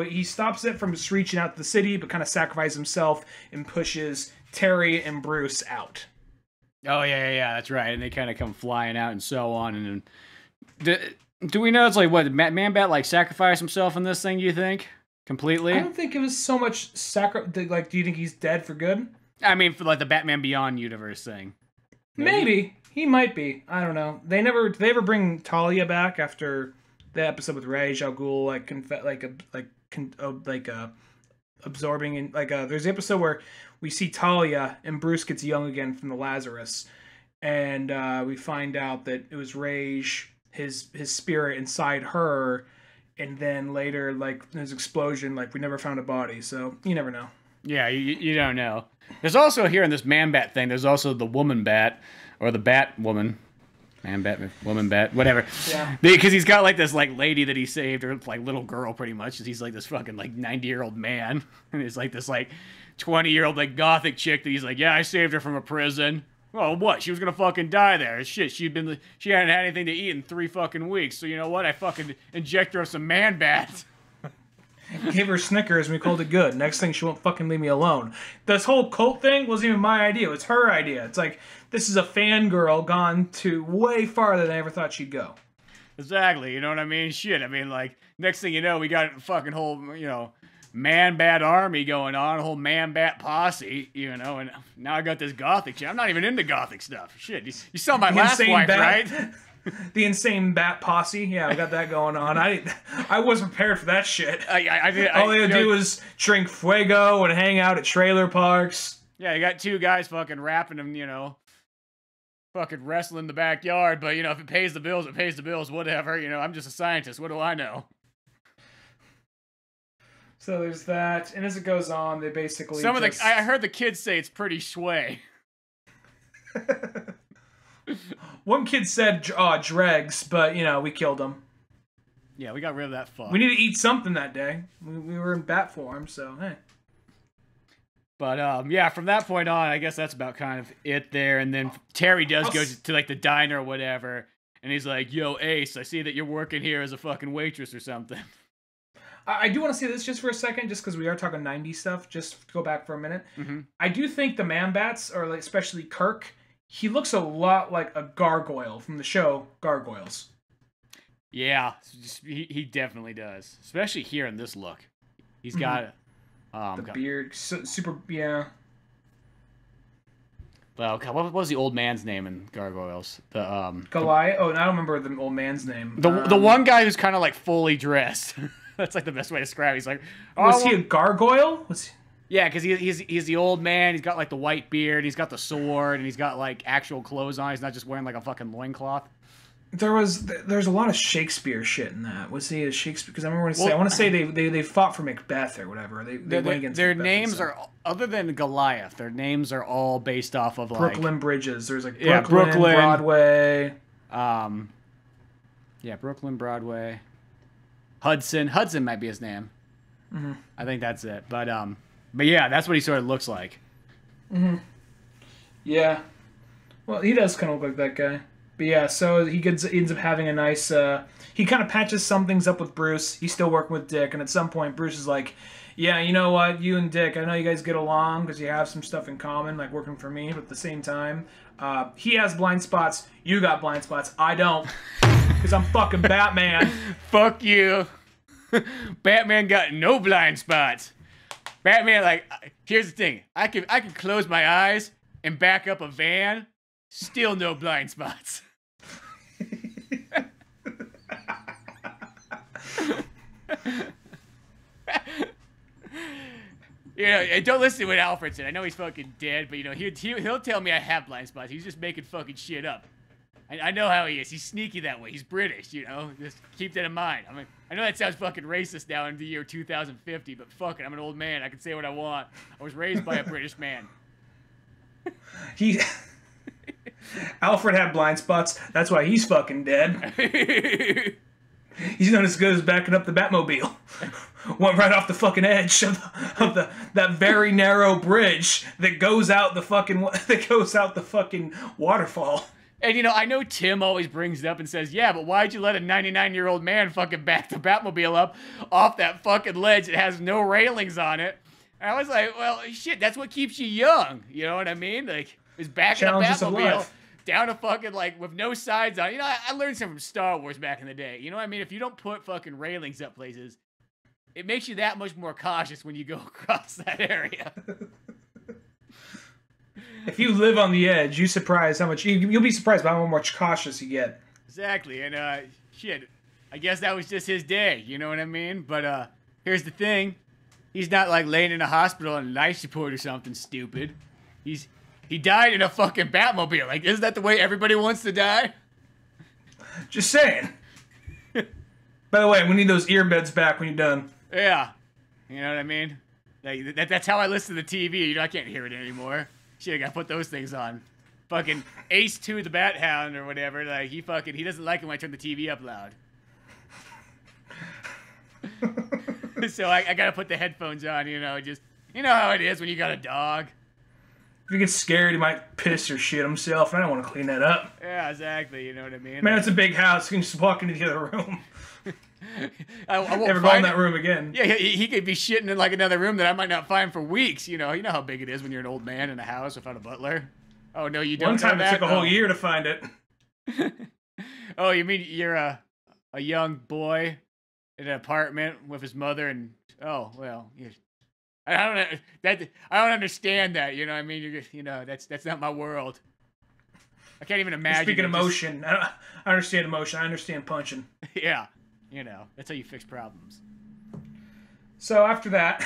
he stops it from just reaching out to the city, but kind of sacrifices himself and pushes Terry and Bruce out. Oh, yeah, that's right. And they kind of come flying out and so on. And do we know it's like, what, Man-Bat, like, sacrificed himself in this thing, do you think? Completely? I don't think it was so much like, do you think he's dead for good? I mean, for, like, the Batman Beyond universe thing. Maybe. He might be. I don't know. Did they ever bring Talia back after the episode with Ra's al Ghul, absorbing, and there's the episode where we see Talia and Bruce gets young again from the Lazarus, and we find out that it was Rage, his spirit inside her, and then later, like, there's an explosion, like, we never found a body, so you never know. Yeah, you don't know. There's also, here in this Man-Bat thing, there's also the Woman-Bat, or the Bat-Woman. Man-Bat, Woman-Bat, whatever. Yeah. Because he's got, like, this, like, lady that he saved, or, like, little girl, pretty much. He's, like, this fucking, like, 90-year-old man. And he's, like, this, like, 20-year-old, like, gothic chick that he's like, yeah, I saved her from a prison. Well, what? She was gonna fucking die there. Shit, she hadn't had anything to eat in 3 fucking weeks. So, you know what? I fucking inject her with some Man-Bat. Gave her Snickers and we called it good. Next thing, she won't fucking leave me alone. This whole cult thing wasn't even my idea. It was her idea. It's like, this is a fangirl gone to way farther than I ever thought she'd go. Exactly. You know what I mean? Shit. I mean, like, next thing you know, we got a fucking whole, you know, Man-Bat army going on, a whole Man-Bat posse, you know, and now I got this gothic shit. I'm not even into gothic stuff. Shit. You saw my last wife, right? The insane bat posse. Yeah, we got that going on. I wasn't prepared for that shit. All they would do was drink Fuego and hang out at trailer parks. Yeah, you got 2 guys fucking rapping them, you know, fucking wrestling in the backyard. But, you know, if it pays the bills, it pays the bills, whatever. You know, I'm just a scientist. What do I know? So there's that. And as it goes on, they basically I heard the kids say it's pretty sway. One kid said dregs, but, you know, we killed him. Yeah, we got rid of that fuck. We need to eat something that day. We were in bat form, so, hey. But, yeah, from that point on, I guess that's about kind of it there. And then Terry does go to, like, the diner or whatever. And he's like, yo, Ace, I see that you're working here as a fucking waitress or something. I do want to say this just for a second, just because we are talking 90s stuff, just to go back for a minute. Mm-hmm. I do think the Man-Bats, or like, especially Kirk, he looks a lot like a gargoyle from the show Gargoyles. Yeah, he definitely does. Especially here in this look. He's got the beard, super, yeah. Well, what was the old man's name in Gargoyles? Goliath? Oh, and I don't remember the old man's name. The one guy who's kind of like fully dressed. That's like the best way to describe it. He's like, was he a gargoyle? Yeah, because he's the old man. He's got like the white beard. He's got the sword, and he's got like actual clothes on. He's not just wearing like a fucking loincloth. There's a lot of Shakespeare shit in that. Was he a Shakespeare? Because I want to say they fought for Macbeth or whatever. They went against their Macbeth names are, other than Goliath, their names are all based off of like Brooklyn bridges. There's like Brooklyn, Broadway. Brooklyn, Broadway. Hudson might be his name. Mm-hmm. I think that's it. But yeah, that's what he sort of looks like. Mm-hmm. Yeah. Well, he does kind of look like that guy. But yeah, so he ends up having a nice... he kind of patches some things up with Bruce. He's still working with Dick, and at some point Bruce is like, yeah, you know what, you and Dick, I know you guys get along because you have some stuff in common, like working for me, but at the same time, he has blind spots, you got blind spots, I don't, because I'm fucking Batman. Fuck you. Batman got no blind spots. Batman, like, here's the thing. I can close my eyes and back up a van, still no blind spots. You know, and don't listen to what Alfred said. I know he's fucking dead, but you know, he'll tell me I have blind spots. He's just making fucking shit up. I know how he is. He's sneaky that way. He's British, you know. Just keep that in mind. I mean, I know that sounds fucking racist now in the year 2050, but fuck it, I'm an old man. I can say what I want. I was raised by a British man. Alfred had blind spots. That's why he's fucking dead. He's not as good as backing up the Batmobile. Went right off the fucking edge of that very narrow bridge that goes out the fucking waterfall. And, you know, I know Tim always brings it up and says, yeah, but why'd you let a 99-year-old man fucking back the Batmobile up off that fucking ledge that has no railings on it? And I was like, well, shit, that's what keeps you young. You know what I mean? Like, is backing a Batmobile down a fucking, like, with no sides on it. You know, I learned something from Star Wars back in the day. You know what I mean? If you don't put fucking railings up places, it makes you that much more cautious when you go across that area. If you live on the edge, you'll be surprised by how much cautious you get. Exactly, and shit, I guess that was just his day, you know what I mean? But here's the thing, he's not like laying in a hospital on a life support or something stupid. He died in a fucking Batmobile. Like, isn't that the way everybody wants to die? Just saying. By the way, we need those earbuds back when you're done. Yeah, you know what I mean? Like, that's how I listen to the TV. You know, I can't hear it anymore. Shit, I gotta put those things on. Fucking Ace 2 the Bat Hound or whatever, like, he doesn't like it when I turn the TV up loud. So I gotta put the headphones on, you know, just, you know how it is when you got a dog. If he gets scared, he might piss or shit himself, and I don't want to clean that up. Yeah, exactly, you know what I mean? Man, it's a big house, you can just walk into the other room. I won't never go in that room again. Yeah, he could be shitting in like another room that I might not find for weeks. You know how big it is when you're an old man in a house without a butler. Oh no, you don't. One time it took a whole year to find it. Oh, you mean you're a young boy in an apartment with his mother and oh well, I don't understand that. You know what I mean? That's not my world. I can't even imagine. Speaking of emotion, I understand emotion. I understand punching. Yeah. You know, that's how you fix problems. So after that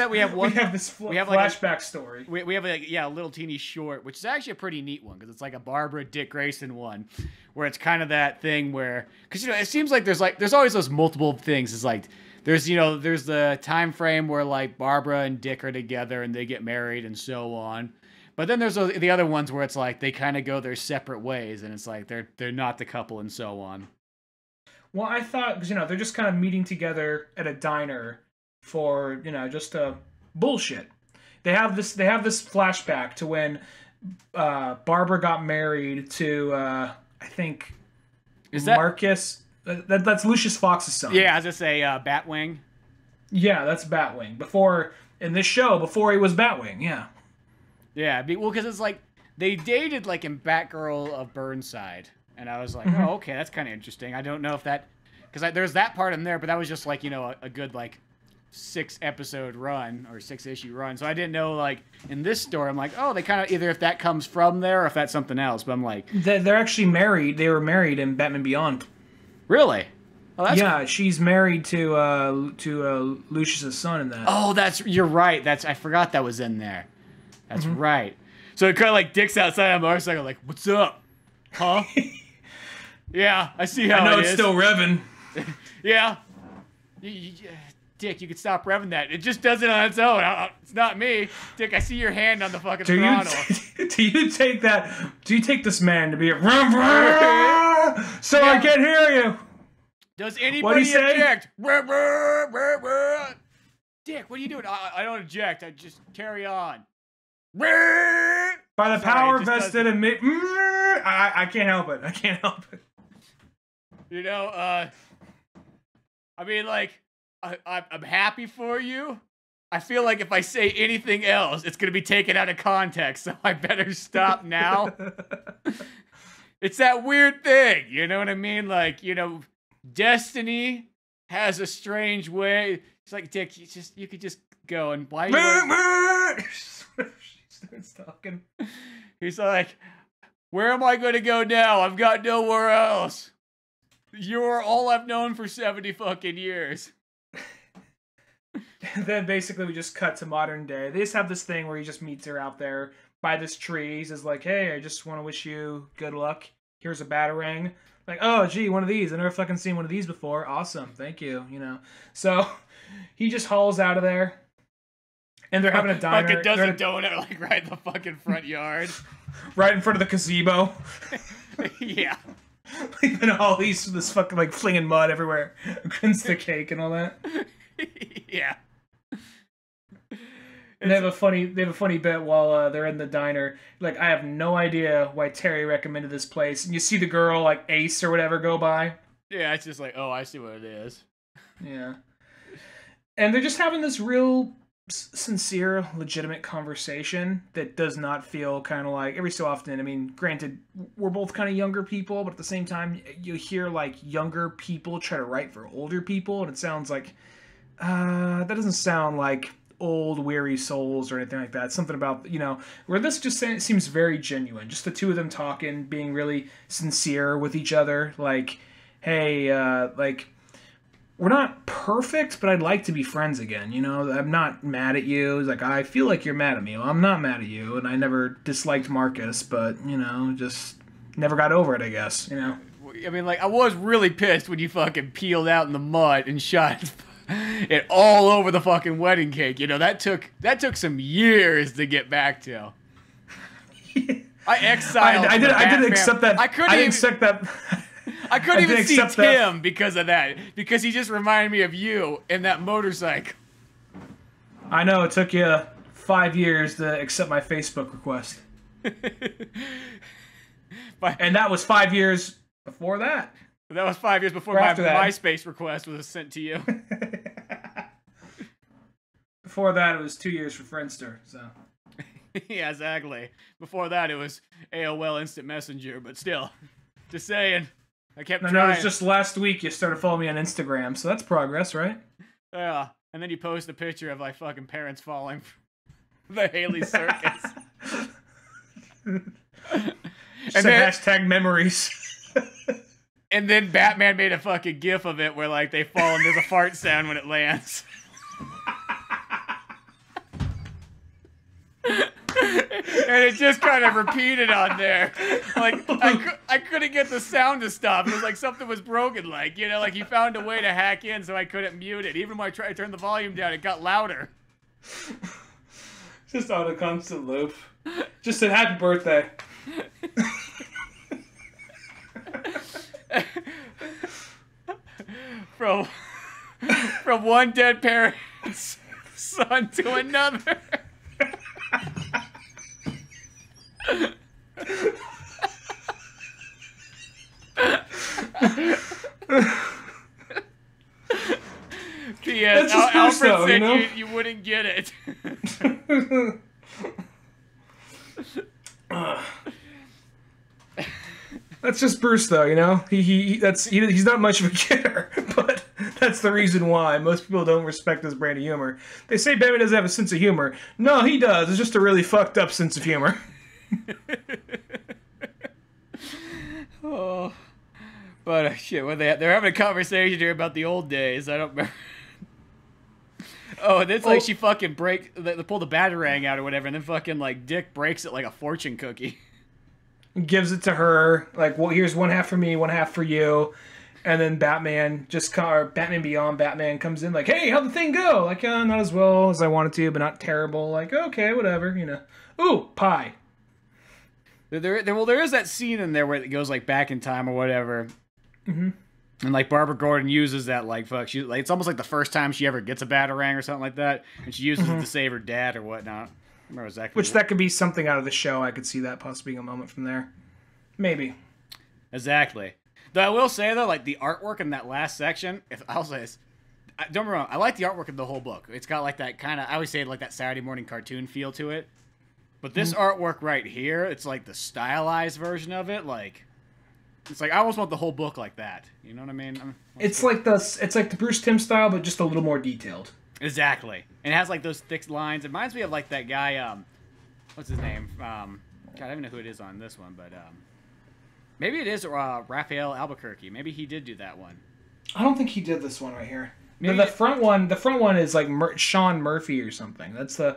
we have one. We have this flashback story. We have a little teeny short, which is actually a pretty neat one because it's like a Barbara Dick Grayson one, where it's kind of that thing where, because it seems like there's always those multiple things. It's like there's the time frame where like Barbara and Dick are together and they get married and so on. But then there's the other ones where it's like they kind of go their separate ways and it's like they're not the couple and so on. Well, I thought, because, they're just kind of meeting together at a diner for, just bullshit. They have this flashback to when Barbara got married to, I think, Marcus. That's Lucius Fox's son. Yeah, I was going to say Batwing. Yeah, that's Batwing. Before he was Batwing, yeah. Yeah, well, because it's like, they dated, like, in Batgirl of Burnside. And I was like, oh, okay, that's kind of interesting. I don't know if that... Because there's that part in there, but that was just, like, a good, like, 6-episode run, or 6-issue run. So I didn't know, like, in this story, I'm like, oh, they kind of... Either if that comes from there, or if that's something else. But I'm like... They're actually married. They were married in Batman Beyond. Really? Oh, that's cool. She's married to Lucius's son in that. Oh, you're right. I forgot that was in there. That's right. So it kind of, like, Dick's outside on a motorcycle, like, what's up? Huh? Yeah, I see how it is. I know it's still revving. Yeah. Dick, you can stop revving that. It just does it on its own. It's not me. Dick, I see your hand on the fucking throttle. Do you take this man to be a so I can't hear you? Does anybody object? Dick, what are you doing? I don't object. I just carry on. By the power vested in me. I can't help it. I can't help it. I mean, like, I'm happy for you. I feel like if I say anything else, it's going to be taken out of context, so I better stop now. It's that weird thing, you know what I mean? Like, destiny has a strange way. It's like, Dick, you could just going, why are you She starts talking. He's like, where am I going to go now? I've got nowhere else. You're all I've known for 70 fucking years. And then basically we just cut to modern day. They just have this thing where he just meets her out there by this tree. He says like, hey, I just want to wish you good luck. Here's a batarang. Like, oh, gee, one of these. I've never fucking seen one of these before. Awesome. Thank you. You know. So he just hauls out of there. And they're having a diner. Fucking does a donut like right in the fucking front yard. Right in front of the gazebo. Yeah. Leaving all this fucking like flinging mud everywhere against the cake and all that. Yeah. And they have a funny bit while they're in the diner. Like, I have no idea why Terry recommended this place. And you see the girl, like Ace or whatever, go by. Yeah, it's just like, oh, I see what it is. Yeah. And they're just having this real sincere, legitimate conversation that does not feel kind of like, every so often, I mean, granted, we're both kind of younger people, but at the same time, you hear like younger people try to write for older people, and it sounds like, that doesn't sound like old weary souls or anything like that. Something about, you know, where this just seems very genuine, just the two of them talking, being really sincere with each other, like, hey, like, we're not perfect, but I'd like to be friends again, you know? I'm not mad at you. It's like, I feel like you're mad at me. Well, I'm not mad at you, and I never disliked Marcus, but, you know, just never got over it, I guess, you know? I mean, like, I was really pissed when you fucking peeled out in the mud and shot it all over the fucking wedding cake. You know, that took some years to get back to. I exiled. I didn't accept that. I didn't accept that. I couldn't even see Tim because of that. Because he just reminded me of you and that motorcycle. I know, it took you 5 years to accept my Facebook request. And that was 5 years before that. That was 5 years before my MySpace request was sent to you. Before that, it was 2 years for Friendster, so. Yeah, exactly. Before that, it was AOL Instant Messenger, but still. Just saying. I kept trying. No, it was just last week you started following me on Instagram, so that's progress, right? Yeah, and then you post a picture of like fucking parents falling from the Haley Circus. And then hashtag memories. And then Batman made a fucking gif of it where like they fall and there's a fart sound when it lands. And it just kind of repeated on there. Like, I couldn't get the sound to stop. It was like something was broken, like, you know, like he found a way to hack in so I couldn't mute it. Even when I tried to turn the volume down, it got louder. Just on a constant loop. Just said happy birthday. From one dead parent's son to another. P.S. Alfred said you know? you wouldn't get it. That's just Bruce, though, you know? He's not much of a kidder, but that's the reason why most people don't respect his brand of humor. They say Batman doesn't have a sense of humor. No, he does. It's just a really fucked up sense of humor. Oh, but shit, when they're having a conversation here about the old days. I don't remember. Oh, and it's like she fucking they pull the batarang out or whatever, and then fucking like Dick breaks it like a fortune cookie. Gives it to her, like, well, here's one half for me, one half for you. And then Batman Batman Beyond Batman comes in like, hey, how'd the thing go? Like, not as well as I wanted to, but not terrible. Like, okay, whatever, you know. Ooh, pie. There is that scene in there where it goes like back in time or whatever. Mm-hmm. And like Barbara Gordon uses that like fuck. It's almost like the first time she ever gets a batarang or something like that, and she uses it to save her dad or whatnot. I remember exactly. Which that could be something out of the show. I could see that possibly being a moment from there. Maybe. Exactly. Though I will say though, like the artwork in that last section, I'll say this, don't get me wrong, I like the artwork of the whole book. It's got like that kind of, I always say like that Saturday morning cartoon feel to it. But this artwork right here, it's like the stylized version of it. Like, it's like I almost want the whole book like that. You know what I mean? It's like the Bruce Timm style, but just a little more detailed. Exactly. And it has like those thick lines. It reminds me of like that guy, what's his name? God, I don't even know who it is on this one, but maybe it is Raphael Albuquerque. Maybe he did do that one. I don't think he did this one right here. The front one is like Sean Murphy or something. That's the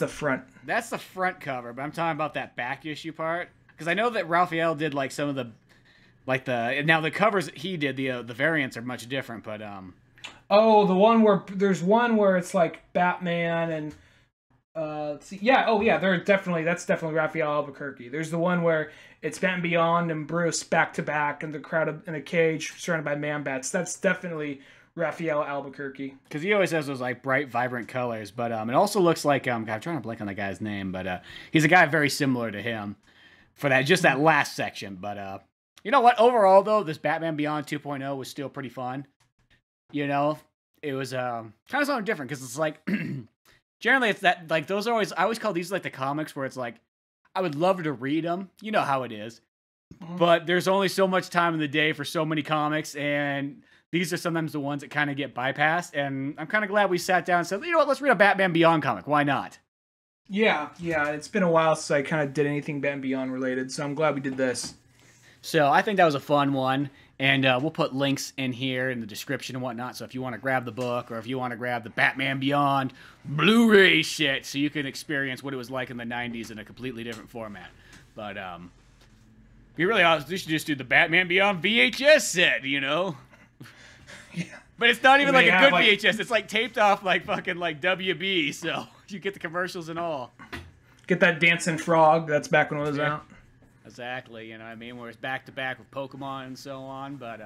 front. That's the front cover, but I'm talking about that back issue part because I know that Raphael did like some of the now the covers that he did the variants are much different, but oh, the one where there's one where it's like Batman and let's see. Yeah, oh yeah, that's definitely Raphael Albuquerque. There's the one where it's Batman Beyond and Bruce back to back in the crowd in a cage surrounded by man-bats. That's definitely Raphael Albuquerque. Because he always has those like bright, vibrant colors. But it also looks like I'm trying to blank on the guy's name, but he's a guy very similar to him for that last section. But you know what? Overall, though, this Batman Beyond 2.0 was still pretty fun. You know, it was kind of something different because it's like generally it's that like those are always I always call these like the comics where it's like I would love to read them. You know how it is, but there's only so much time in the day for so many comics and. These are sometimes the ones that kind of get bypassed, and I'm kind of glad we sat down and said, you know what, let's read a Batman Beyond comic. Why not? Yeah, it's been a while since I kind of did anything Batman Beyond related, so I'm glad we did this. So I think that was a fun one, and we'll put links in here in the description and whatnot, so if you want to grab the book, or if you want to grab the Batman Beyond Blu Ray set, so you can experience what it was like in the 90s in a completely different format. But, you really honest, we should just do the Batman Beyond VHS set, you know? Yeah. But it's not even like a good VHS. It's like taped off like fucking like WB, so you get the commercials and all. Get that dancing frog. That's back when it was out. Exactly. You know what I mean? Where it's back to back with Pokemon and so on. But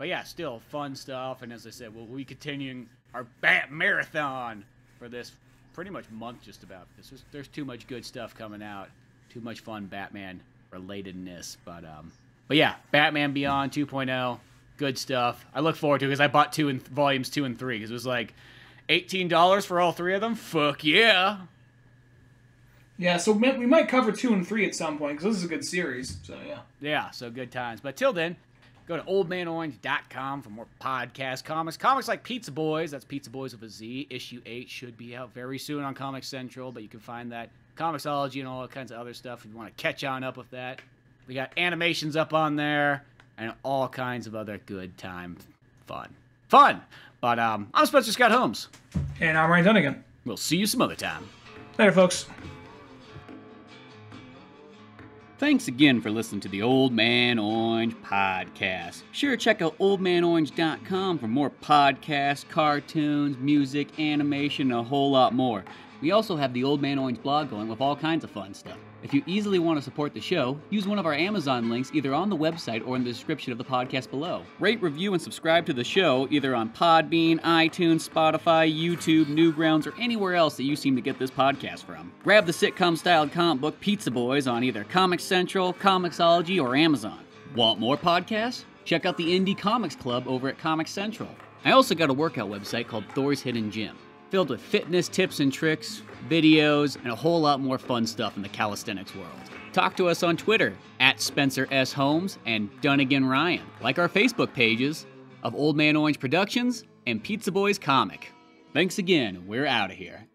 yeah, still fun stuff. And as I said, we'll be continuing our Bat Marathon for this pretty much month just about. There's too much good stuff coming out. Too much fun Batman relatedness. But yeah, Batman Beyond 2.0. Good stuff. I look forward to it because I bought volumes 2 and 3 because it was like $18 for all 3 of them. Fuck yeah. Yeah, so we might cover 2 and 3 at some point because this is a good series. So yeah. Yeah, so good times. But till then, go to oldmanorange.com for more podcast comics. Comics like Pizza Boys. That's Pizza Boys with a Z. Issue 8 should be out very soon on Comix Central, but you can find that Comixology and all kinds of other stuff if you want to catch on up with that. We got animations up on there. And all kinds of other good time fun. But I'm Spencer Scott Holmes. And I'm Ryan Dunigan. We'll see you some other time. Later, folks. Thanks again for listening to the Old Man Orange Podcast. Sure, check out oldmanorange.com for more podcasts, cartoons, music, animation, and a whole lot more. We also have the Old Man Orange blog going with all kinds of fun stuff. If you easily want to support the show, use one of our Amazon links either on the website or in the description of the podcast below. Rate, review, and subscribe to the show either on Podbean, iTunes, Spotify, YouTube, Newgrounds, or anywhere else that you seem to get this podcast from. Grab the sitcom-styled comic book Pizza Boys on either Comix Central, Comixology, or Amazon. Want more podcasts? Check out the Indie Comics Club over at Comix Central. I also got a workout website called Thor's Hidden Gym, filled with fitness tips and tricks, videos, and a whole lot more fun stuff in the calisthenics world. Talk to us on Twitter, at Spencer S. Holmes and Dunigan Ryan. Like our Facebook pages of Old Man Orange Productions and Pizza Boys Comic. Thanks again, we're out of here.